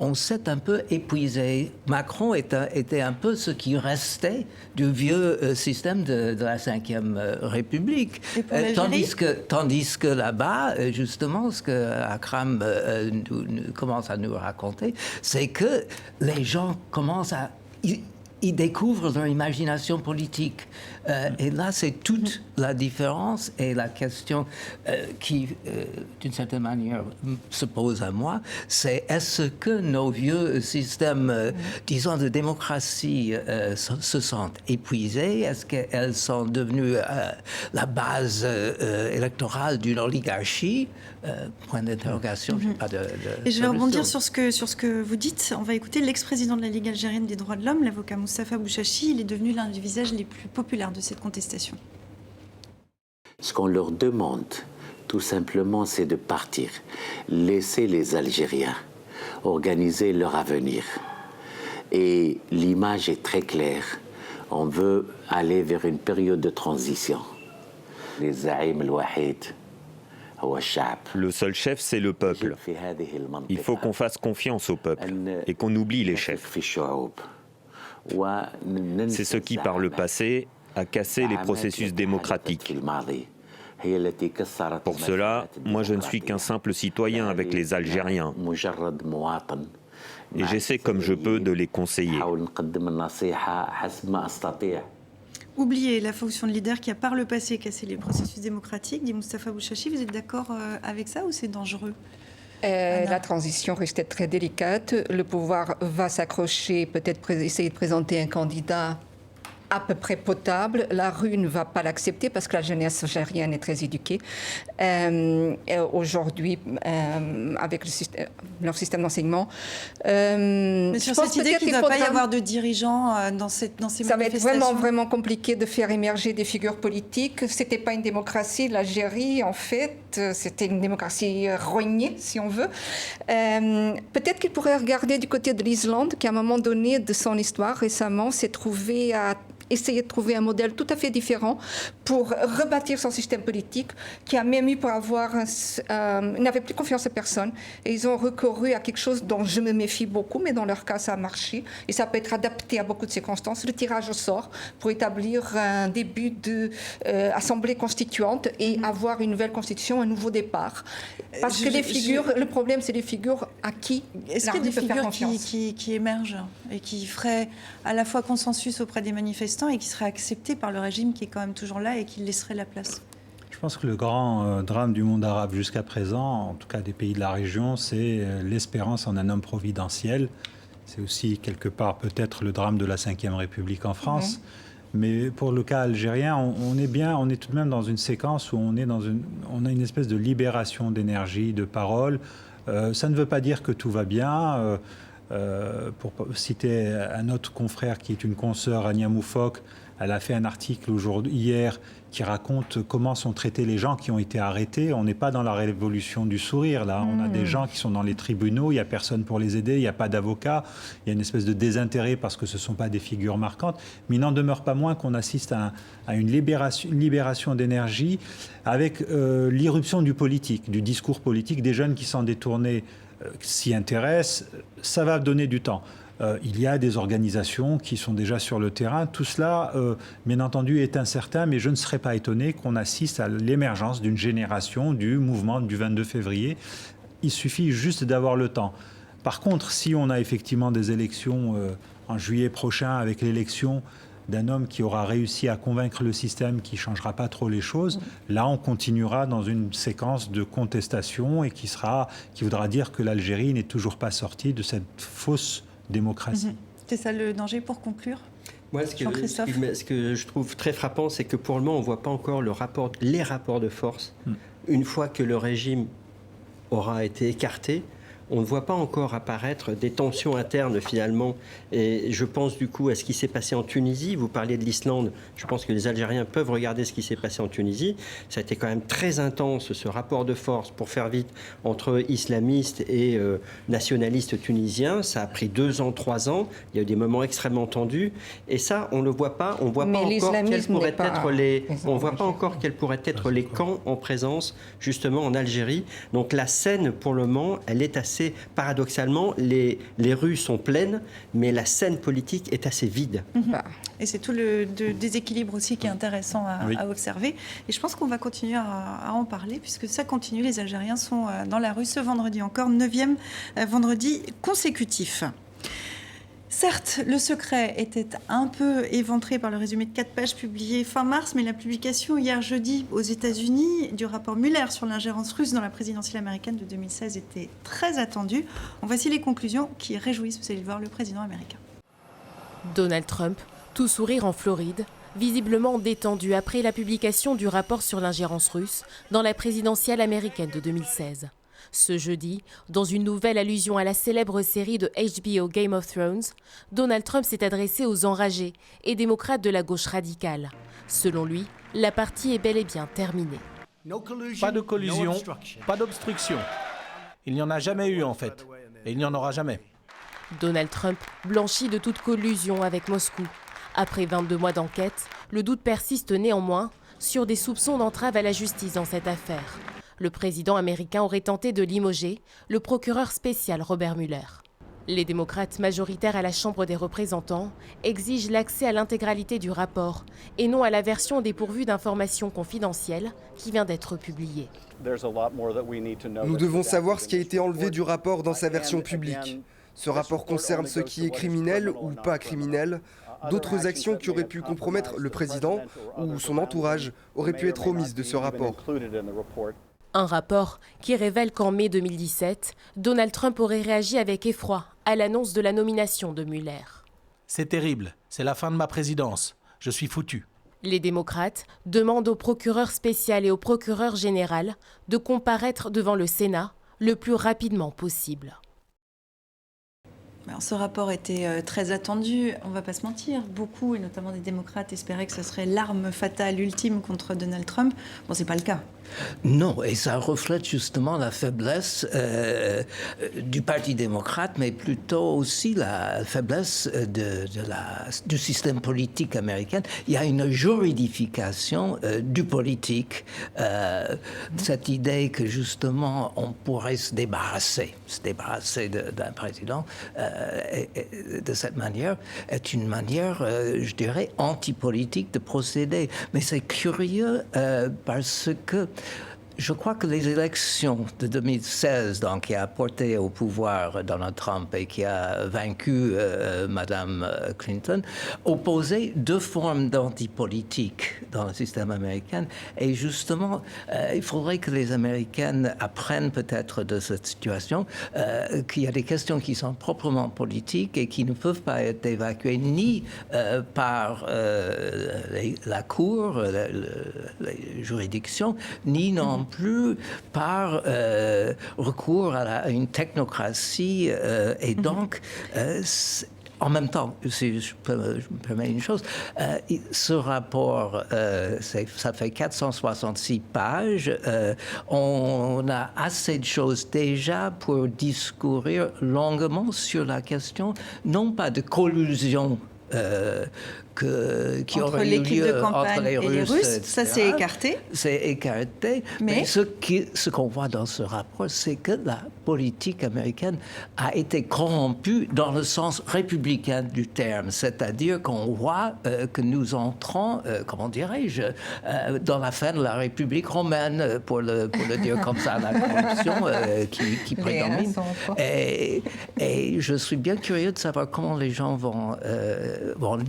on s'est un peu épuisé. Macron était un peu ce qui restait du vieux système de la Ve République. Tandis que là-bas, justement, ce que Akram commence à nous raconter, c'est que les gens commencent à... ils découvrent leur imagination politique. Et là, c'est toute la différence et la question qui, d'une certaine manière, se pose à moi, c'est est-ce que nos vieux systèmes, disons, de démocratie se sentent épuisés? Est-ce qu'elles sont devenues la base électorale d'une oligarchie? Point d'interrogation. J'ai pas de Et je vais solution. rebondir sur ce que vous dites. On va écouter l'ex-président de la Ligue algérienne des droits de l'homme, l'avocat Moustapha Bouchachi. Il est devenu l'un des visages les plus populaires de cette contestation. Ce qu'on leur demande, tout simplement, c'est de partir. Laisser les Algériens organiser leur avenir. Et l'image est très claire. On veut aller vers une période de transition. Les Zaïm al-Wahid. Le seul chef, c'est le peuple. Il faut qu'on fasse confiance au peuple et qu'on oublie les chefs. C'est ce qui, par le passé, a cassé les processus démocratiques. Pour cela, moi je ne suis qu'un simple citoyen avec les Algériens. Et j'essaie comme je peux de les conseiller. Oublier la fonction de leader qui a par le passé cassé les processus démocratiques, dit Moustapha Bouchachi. Vous êtes d'accord avec ça ou c'est dangereux? La transition reste très délicate. Le pouvoir va s'accrocher, peut-être essayer de présenter un candidat à peu près potable. La rue ne va pas l'accepter parce que la jeunesse algérienne est très éduquée. Aujourd'hui, avec leur système d'enseignement. Mais sur cette idée qu'il ne va pas y avoir de dirigeants dans ces manifestations. Ça va être vraiment, vraiment compliqué de faire émerger des figures politiques. Ce n'était pas une démocratie, l'Algérie, en fait. C'était une démocratie rognée, si on veut. Peut-être qu'il pourrait regarder du côté de l'Islande, qui à un moment donné de son histoire, récemment, s'est trouvé à essayer de trouver un modèle tout à fait différent pour rebâtir son système politique, qui a même eu pour avoir... ils n'avaient plus confiance en personne. Et ils ont recouru à quelque chose dont je me méfie beaucoup, mais dans leur cas, ça a marché. Et ça peut être adapté à beaucoup de circonstances. Le tirage au sort pour établir un début d'assemblée constituante et avoir une nouvelle constitution, un nouveau départ. Parce que les figures... Le problème, c'est les figures à qui l'armée peut faire confiance. Est-ce qu'il y a des figures qui émergent et qui feraient à la fois consensus auprès des manifestants et qui serait accepté par le régime qui est quand même toujours là et qui laisserait la place? Je pense que le grand drame du monde arabe jusqu'à présent, en tout cas des pays de la région, c'est l'espérance en un homme providentiel. C'est aussi quelque part peut-être le drame de la Ve République en France. Mais pour le cas algérien, on est tout de même dans une séquence où on a une espèce de libération d'énergie, de parole. Ça ne veut pas dire que tout va bien. Pour citer un autre confrère qui est une consoeur, Ania Moufok, elle a fait un article hier qui raconte comment sont traités les gens qui ont été arrêtés. On n'est pas dans la révolution du sourire, là. On a des gens qui sont dans les tribunaux, il n'y a personne pour les aider, il n'y a pas d'avocat, il y a une espèce de désintérêt parce que ce ne sont pas des figures marquantes. Mais il n'en demeure pas moins qu'on assiste à une libération d'énergie avec l'irruption du politique, du discours politique, des jeunes qui s'en détournaient s'y intéressent, ça va donner du temps. Il y a des organisations qui sont déjà sur le terrain. Tout cela, bien entendu, est incertain, mais je ne serais pas étonné qu'on assiste à l'émergence d'une génération du mouvement du 22 février. Il suffit juste d'avoir le temps. Par contre, si on a effectivement des élections en juillet prochain, avec l'élection d'un homme qui aura réussi à convaincre le système, qui ne changera pas trop les choses, là on continuera dans une séquence de contestation et qui voudra dire que l'Algérie n'est toujours pas sortie de cette fausse démocratie. C'est ça le danger pour conclure? Moi, ce que je trouve très frappant, c'est que pour le moment, on ne voit pas encore les rapports de force. Une fois que le régime aura été écarté, on ne voit pas encore apparaître des tensions internes finalement. Et je pense du coup à ce qui s'est passé en Tunisie. Vous parliez de l'Islande. Je pense que les Algériens peuvent regarder ce qui s'est passé en Tunisie. Ça a été quand même très intense, ce rapport de force, pour faire vite, entre islamistes et nationalistes tunisiens. Ça a pris 2 ans, 3 ans. Il y a eu des moments extrêmement tendus. Et ça, on ne le voit pas. On ne voit pas encore quels pourraient être quels pourraient être les camps en présence justement en Algérie. Donc la scène, pour le moment, elle est assez paradoxalement, les rues sont pleines, mais la scène politique est assez vide. Et c'est tout le déséquilibre aussi qui est intéressant à observer. Et je pense qu'on va continuer à en parler, puisque ça continue. Les Algériens sont dans la rue ce vendredi encore, 9e vendredi consécutif. Certes, le secret était un peu éventré par le résumé de 4 pages publié fin mars, mais la publication hier jeudi aux États-Unis du rapport Mueller sur l'ingérence russe dans la présidentielle américaine de 2016 était très attendue. Voici les conclusions qui réjouissent, vous allez le voir, le président américain. Donald Trump, tout sourire en Floride, visiblement détendu après la publication du rapport sur l'ingérence russe dans la présidentielle américaine de 2016. Ce jeudi, dans une nouvelle allusion à la célèbre série de HBO Game of Thrones, Donald Trump s'est adressé aux enragés et démocrates de la gauche radicale. Selon lui, la partie est bel et bien terminée. Pas de collusion, pas d'obstruction. Il n'y en a jamais eu en fait, et il n'y en aura jamais. Donald Trump blanchit de toute collusion avec Moscou. Après 22 mois d'enquête, le doute persiste néanmoins sur des soupçons d'entrave à la justice dans cette affaire. Le président américain aurait tenté de limoger le procureur spécial Robert Mueller. Les démocrates majoritaires à la Chambre des représentants exigent l'accès à l'intégralité du rapport et non à la version dépourvue d'informations confidentielles qui vient d'être publiée. Nous devons savoir ce qui a été enlevé du rapport dans sa version publique. Ce rapport concerne ce qui est criminel ou pas criminel. D'autres actions qui auraient pu compromettre le président ou son entourage auraient pu être omises de ce rapport. Un rapport qui révèle qu'en mai 2017, Donald Trump aurait réagi avec effroi à l'annonce de la nomination de Mueller. C'est terrible, c'est la fin de ma présidence. Je suis foutu. Les démocrates demandent au procureur spécial et au procureur général de comparaître devant le Sénat le plus rapidement possible. Alors, ce rapport était très attendu, on ne va pas se mentir. Beaucoup, et notamment des démocrates, espéraient que ce serait l'arme fatale ultime contre Donald Trump. Bon, ce n'est pas le cas. Non, et ça reflète justement la faiblesse du Parti démocrate, mais plutôt aussi la faiblesse du système politique américain. Il y a une juridification du politique, cette idée que justement on pourrait se débarrasser d'un président de cette manière est une manière, je dirais, antipolitique de procéder. Mais c'est curieux parce que je crois que les élections de 2016, donc, qui a porté au pouvoir Donald Trump et qui a vaincu Madame Clinton, opposaient deux formes d'antipolitique dans le système américain. Et justement, il faudrait que les Américaines apprennent peut-être de cette situation qu'il y a des questions qui sont proprement politiques et qui ne peuvent pas être évacuées ni par la Cour, les juridictions, ni non plus par recours à une technocratie. Et donc, en même temps, si je me permets une chose, ce rapport, ça fait 466 pages. On a assez de choses déjà pour discourir longuement sur la question, non pas de collusion qui entre aurait eu l'équipe lieu de campagne entre les et les Russes, etc. ça c'est écarté. C'est écarté. Mais ce qu'on voit dans ce rapport, c'est que la politique américaine a été corrompue dans le sens républicain du terme. C'est-à-dire qu'on voit que nous entrons, comment dirais-je, dans la fin de la République romaine, pour le dire comme ça, la corruption qui prédomine. Et je suis bien curieux de savoir comment les gens vont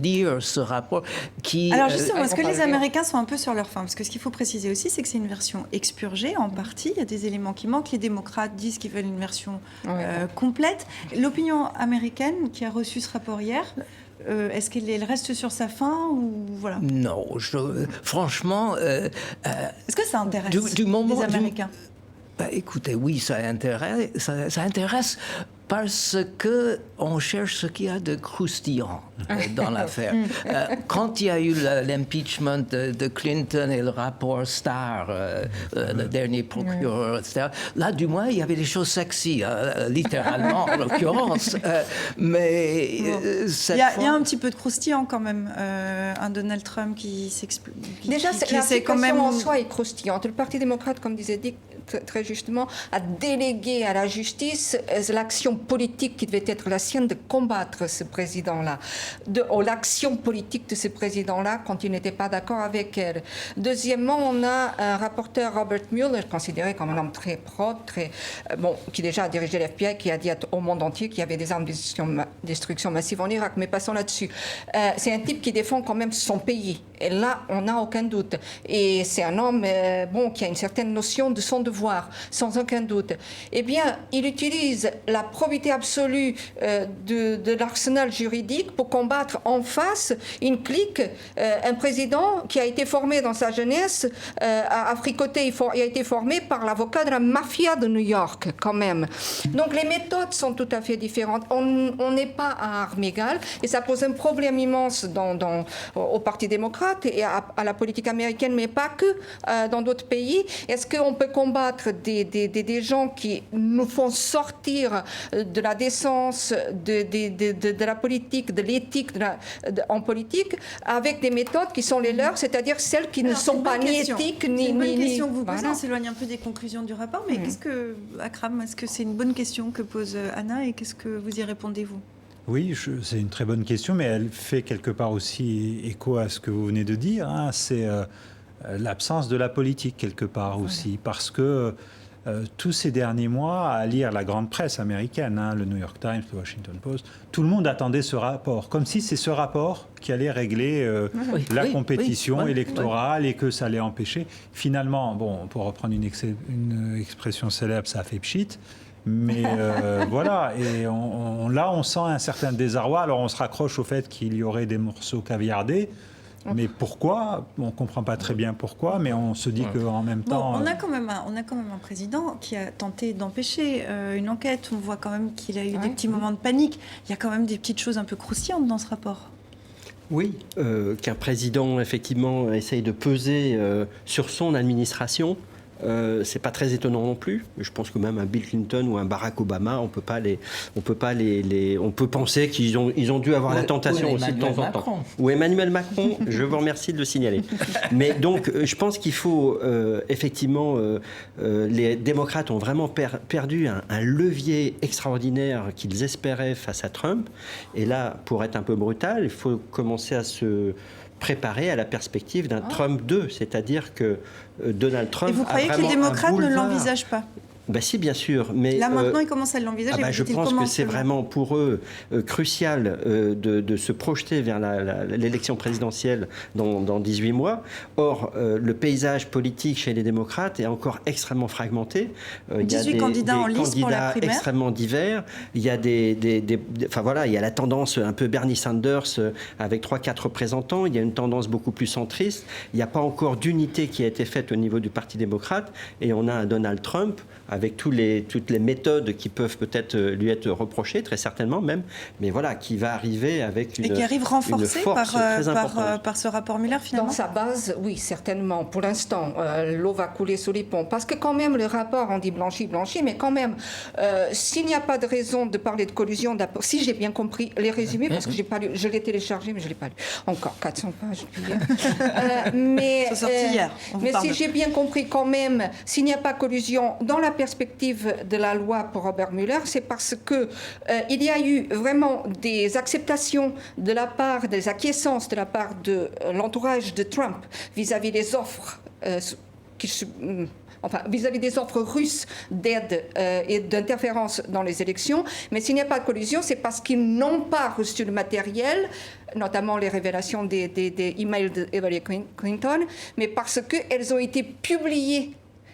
lire ce rapport qui... Alors justement, est-ce que les Américains sont un peu sur leur faim? Parce que ce qu'il faut préciser aussi, c'est que c'est une version expurgée en partie. Il y a des éléments qui manquent. Les démocrates disent qu'ils veulent une version complète. L'opinion américaine qui a reçu ce rapport hier, est-ce qu'elle reste sur sa faim ou voilà? Non, franchement... est-ce que ça intéresse les Américains? Écoutez, oui, ça intéresse parce qu'on cherche ce qu'il y a de croustillant dans l'affaire. Quand il y a eu l'impeachment de Clinton et le rapport Starr, le dernier procureur, etc., là, du moins, il y avait des choses sexy, littéralement, en l'occurrence. Mais il y a un petit peu de croustillant quand même. Un Donald Trump qui s'explique. Déjà, la situation en soi est croustillante. Le Parti démocrate, comme disait Dick, très justement, a délégué à la justice l'action politique qui devait être la sienne de combattre ce président-là, l'action politique de ce président-là quand il n'était pas d'accord avec elle. Deuxièmement, on a un rapporteur, Robert Mueller, considéré comme un homme très propre, qui déjà a dirigé l'FBI, qui a dit au monde entier qu'il y avait des armes de destruction massive en Irak, mais passons là-dessus. C'est un type qui défend quand même son pays, et là, on n'a aucun doute. Et c'est un homme qui a une certaine notion de son devoir, sans aucun doute. Eh bien, il utilise la probité absolue de l'arsenal juridique pour combattre en face une clique, un président qui a été formé dans sa jeunesse, a fricoté, il a été formé par l'avocat de la mafia de New York, quand même. Donc les méthodes sont tout à fait différentes. On n'est pas à armes égales, et ça pose un problème immense au Parti démocrate et à la politique américaine, mais pas que dans d'autres pays. Est-ce qu'on peut combattre des gens qui nous font sortir de la décence, de la politique, de l'éthique en politique, avec des méthodes qui sont les leurs, c'est-à-dire celles qui ne sont pas ni éthiques, ni... C'est une bonne question que vous posez, Voilà. on s'éloigne un peu des conclusions du rapport, mais qu'est-ce que, Akram, est-ce que c'est une bonne question que pose Anna, et qu'est-ce que vous y répondez, vous ? Oui, c'est une très bonne question, mais elle fait quelque part aussi écho à ce que vous venez de dire. C'est l'absence de la politique, quelque part aussi, parce que tous ces derniers mois, à lire la grande presse américaine, le New York Times, le Washington Post, tout le monde attendait ce rapport, comme si c'est ce rapport qui allait régler la compétition électorale et que ça allait empêcher. Finalement, pour reprendre une expression célèbre, ça a fait pchit. Mais voilà, et là on sent un certain désarroi. Alors on se raccroche au fait qu'il y aurait des morceaux caviardés, mais pourquoi ? On ne comprend pas très bien pourquoi, mais on se dit qu'en même temps... On a quand même un président qui a tenté d'empêcher une enquête. On voit quand même qu'il a eu des petits moments de panique. Il y a quand même des petites choses un peu croustillantes dans ce rapport. Oui, qu'un président, effectivement, essaye de peser sur son administration. C'est pas très étonnant non plus. Je pense que même un Bill Clinton ou un Barack Obama, on peut penser qu'ils ont dû avoir la tentation aussi de temps en temps. Ou Emmanuel Macron, je vous remercie de le signaler. Mais donc, je pense qu'il faut effectivement, les démocrates ont vraiment perdu un levier extraordinaire qu'ils espéraient face à Trump. Et là, pour être un peu brutal, il faut commencer à se préparer à la perspective d'un Trump 2, c'est-à-dire que Donald Trump. Et vous croyez que les démocrates ne l'envisagent pas ? Ben si, bien sûr. Mais là, maintenant, ils commencent à l'envisager. Je pense que c'est vraiment pour eux crucial de se projeter vers l'élection présidentielle dans 18 mois. Or, le paysage politique chez les démocrates est encore extrêmement fragmenté. 18 candidats en lice pour la primaire. Extrêmement divers. Il y a il y a la tendance un peu Bernie Sanders avec 3-4 représentants. Il y a une tendance beaucoup plus centriste. Il n'y a pas encore d'unité qui a été faite au niveau du Parti démocrate. Et on a un Donald Trump avec toutes les méthodes qui peuvent peut-être lui être reprochées, très certainement même, mais voilà, qui va arriver avec une force et qui arrive renforcé très importante. par ce rapport Mueller, finalement. Dans sa base, oui, certainement. Pour l'instant, l'eau va couler sous les ponts. Parce que quand même, le rapport, on dit blanchi, mais quand même, s'il n'y a pas de raison de parler de collusion, si j'ai bien compris les résumés, parce que j'ai pas lu, je l'ai téléchargé, mais je ne l'ai pas lu. Encore 400 pages. Mais si j'ai bien compris quand même, s'il n'y a pas collusion, dans la perspective de la loi pour Robert Mueller, c'est parce que il y a eu vraiment des acceptations de la part, des acquiescences de la part de l'entourage de Trump vis-à-vis des offres vis-à-vis des offres russes d'aide et d'interférence dans les élections. Mais s'il n'y a pas de collusion, c'est parce qu'ils n'ont pas reçu le matériel, notamment les révélations des emails de Hillary Clinton, mais parce qu'elles ont été publiées.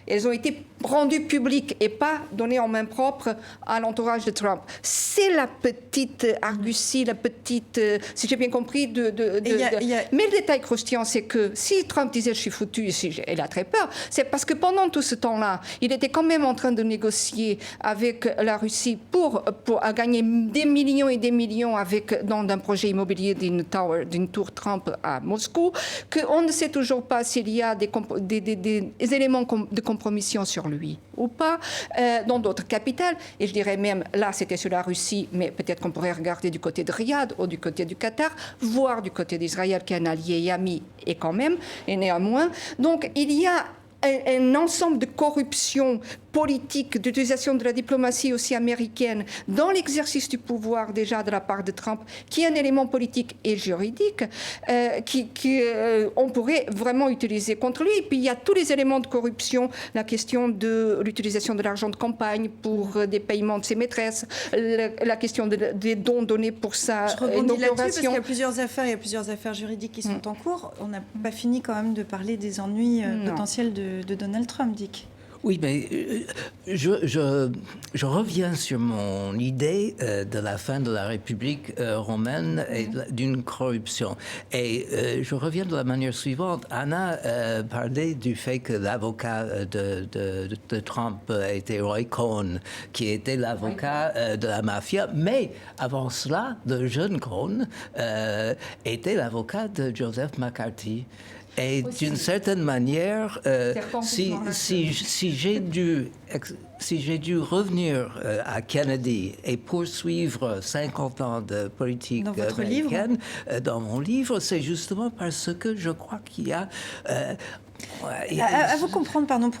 Elles ont été rendues publiques et pas données en main propre à l'entourage de Trump. C'est la petite argutie, si j'ai bien compris, Mais le détail croustillant, c'est que si Trump disait « je suis foutu », il a très peur, c'est parce que pendant tout ce temps-là, il était quand même en train de négocier avec la Russie pour gagner des millions et des millions dans un projet immobilier d'une tour Trump à Moscou, qu'on ne sait toujours pas s'il y a des éléments de compromission sur lui ou pas, dans d'autres capitales. Et je dirais même, là c'était sur la Russie, mais peut-être qu'on pourrait regarder du côté de Riyad ou du côté du Qatar, voire du côté d'Israël qui est un allié et ami, et néanmoins. Donc il y a un ensemble de corruption politique, d'utilisation de la diplomatie aussi américaine dans l'exercice du pouvoir déjà de la part de Trump, qui est un élément politique et juridique on pourrait vraiment utiliser contre lui. Et puis il y a tous les éléments de corruption, la question de l'utilisation de l'argent de campagne pour des paiements de ses maîtresses, la question des dons donnés pour sa Je rebondis là-dessus parce qu'il y a inauguration. plusieurs affaires juridiques qui sont en cours. On n'a pas fini quand même de parler des ennuis potentiels de Donald Trump, Dick. Oui, mais je reviens sur mon idée de la fin de la République romaine et d'une corruption. Et je reviens de la manière suivante. Anna parlait du fait que l'avocat de Trump était Roy Cohn, qui était l'avocat de la mafia. Mais avant cela, le jeune Cohn était l'avocat de Joseph McCarthy. Et d'une certaine manière, si j'ai dû revenir à Kennedy et poursuivre 50 ans de politique américaine dans mon livre, c'est justement parce que je crois qu'il y a... À vous comprendre, pardon,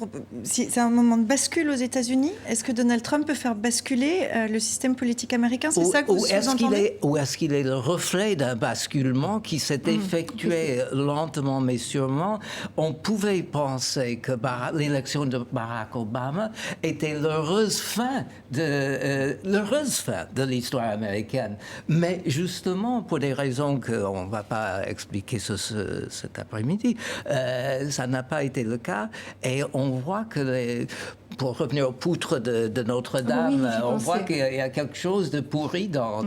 si c'est un moment de bascule aux États-Unis. Est-ce que Donald Trump peut faire basculer le système politique américain? C'est ça que vous sous-entendez? Ou est-ce qu'il est le reflet d'un basculement qui s'est effectué lentement mais sûrement? On pouvait penser que l'élection de Barack Obama était l'heureuse fin de l'histoire américaine. Mais justement, pour des raisons qu'on ne va pas expliquer cet après-midi, ça n'a pas été le cas. Et on voit que, pour revenir aux poutres de Notre-Dame, on voit qu'il y a quelque chose de pourri dans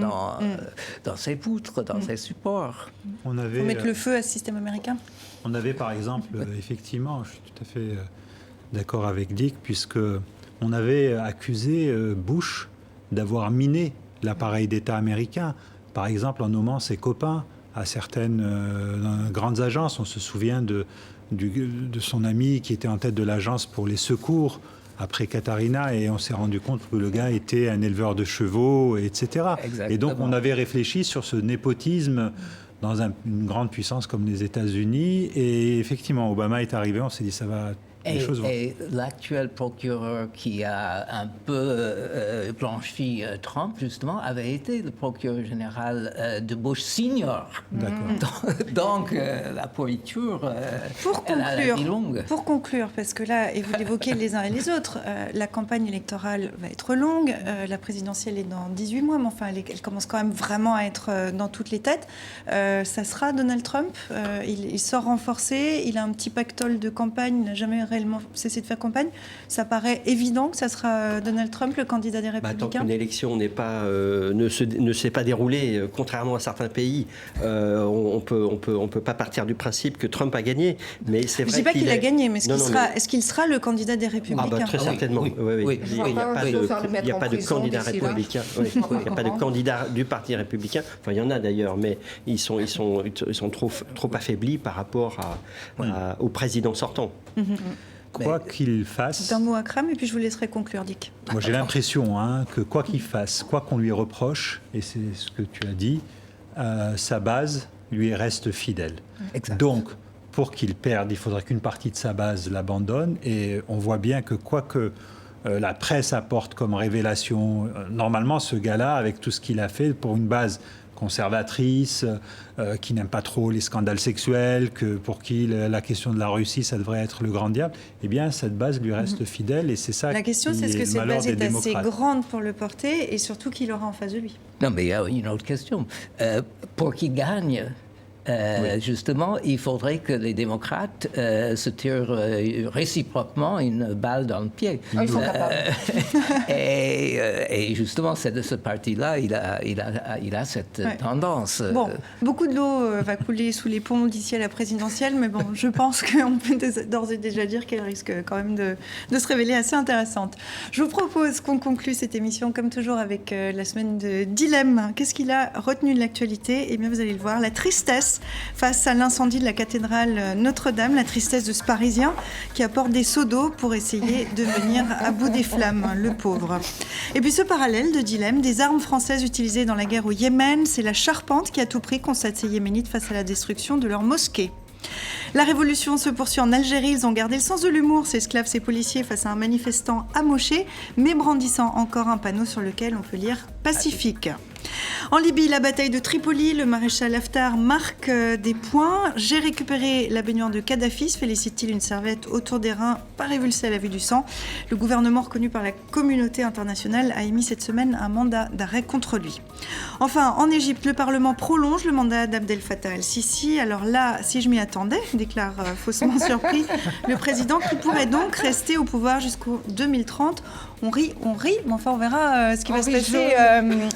ces poutres, dans ces supports. Faut mettre le feu à ce système américain. On avait par exemple, effectivement, je suis tout à fait d'accord avec Dick, puisque on avait accusé Bush d'avoir miné l'appareil d'État américain, par exemple en nommant ses copains à certaines grandes agences. On se souvient de son ami qui était en tête de l'agence pour les secours après Katrina, et on s'est rendu compte que le gars était un éleveur de chevaux, etc. Exactement. Et donc on avait réfléchi sur ce népotisme dans une grande puissance comme les États-Unis, et effectivement Obama est arrivé, on s'est dit ça va... Et l'actuel procureur qui a un peu blanchi Trump, justement, avait été le procureur général de Bush Senior. D'accord. Donc, la pourriture, elle a la vie longue. Pour conclure, parce que là, et vous l'évoquez les uns et les autres, la campagne électorale va être longue, la présidentielle est dans 18 mois, mais enfin, elle commence quand même vraiment à être dans toutes les têtes. Ça sera Donald Trump, il sort renforcé, il a un petit pactole de campagne, il n'a jamais réellement cessé de faire campagne. Ça paraît évident que ça sera Donald Trump, le candidat des Républicains. Tant qu'une élection ne s'est pas déroulée, contrairement à certains pays, on peut pas partir du principe que Trump a gagné. Mais c'est vrai. Je ne dis pas qu'il a gagné, mais est-ce qu'il sera le candidat des Républicains? Très certainement. Oui. Il n'y a pas de candidat républicain. Il n'y a pas de candidat du Parti républicain. Enfin, il y en a d'ailleurs, mais ils sont trop affaiblis par rapport au président sortant. Quoi qu'il fasse... D'un mot à Kram, et puis je vous laisserai conclure, Dick. Moi, j'ai l'impression que quoi qu'il fasse, quoi qu'on lui reproche, et c'est ce que tu as dit, sa base lui reste fidèle. Exact. Donc, pour qu'il perde, il faudrait qu'une partie de sa base l'abandonne, et on voit bien que quoi que la presse apporte comme révélation, normalement, ce gars-là, avec tout ce qu'il a fait pour une base conservatrice, qui n'aime pas trop les scandales sexuels, pour qui la question de la Russie, ça devrait être le grand diable, eh bien, cette base lui reste fidèle, et c'est ça la question, c'est est-ce que cette base est assez grande pour le porter, et surtout qu'il aura en face de lui? Non, mais il y a une autre question. Pour qu'il gagne, justement, il faudrait que les démocrates se tirent réciproquement une balle dans le pied. Ils sont capables. Et justement, c'est de ce parti-là, il a cette tendance. Bon, beaucoup de l'eau va couler sous les ponts d'ici à la présidentielle, mais bon, je pense qu'on peut d'ores et déjà dire qu'elle risque quand même de se révéler assez intéressante. Je vous propose qu'on conclue cette émission, comme toujours, avec la semaine de dilemme. Qu'est-ce qu'il a retenu de l'actualité? Eh bien, vous allez le voir, la tristesse face à l'incendie de la cathédrale Notre-Dame, la tristesse de ce Parisien qui apporte des seaux d'eau pour essayer de venir à bout des flammes, le pauvre. Et puis ce parallèle de dilemme, des armes françaises utilisées dans la guerre au Yémen, c'est la charpente qui à tout prix constate ces Yéménites face à la destruction de leur mosquée. La révolution se poursuit en Algérie. Ils ont gardé le sens de l'humour, ces esclaves, ces policiers, face à un manifestant amoché, mais brandissant encore un panneau sur lequel on peut lire « Pacifique ». En Libye, la bataille de Tripoli, le maréchal Haftar marque des points. « J'ai récupéré la baignoire de Kadhafi », se félicite-t-il, une serviette autour des reins, pas révulsée à la vue du sang. Le gouvernement reconnu par la communauté internationale a émis cette semaine un mandat d'arrêt contre lui. Enfin, en Égypte, le Parlement prolonge le mandat d'Abdel Fattah el-Sisi. Alors là, si je m'y attendais, déclare faussement surpris le président, qui pourrait donc rester au pouvoir jusqu'au 2030. On rit, mais enfin on verra ce qui va se passer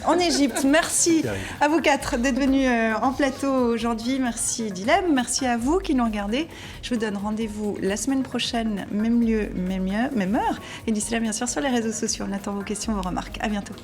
en Égypte. Merci à vous quatre d'être venus en plateau aujourd'hui. Merci Dilem, merci à vous qui nous regardez. Je vous donne rendez-vous la semaine prochaine, même lieu, même heure. Et d'ici là, bien sûr, sur les réseaux sociaux. On attend vos questions, vos remarques. À bientôt.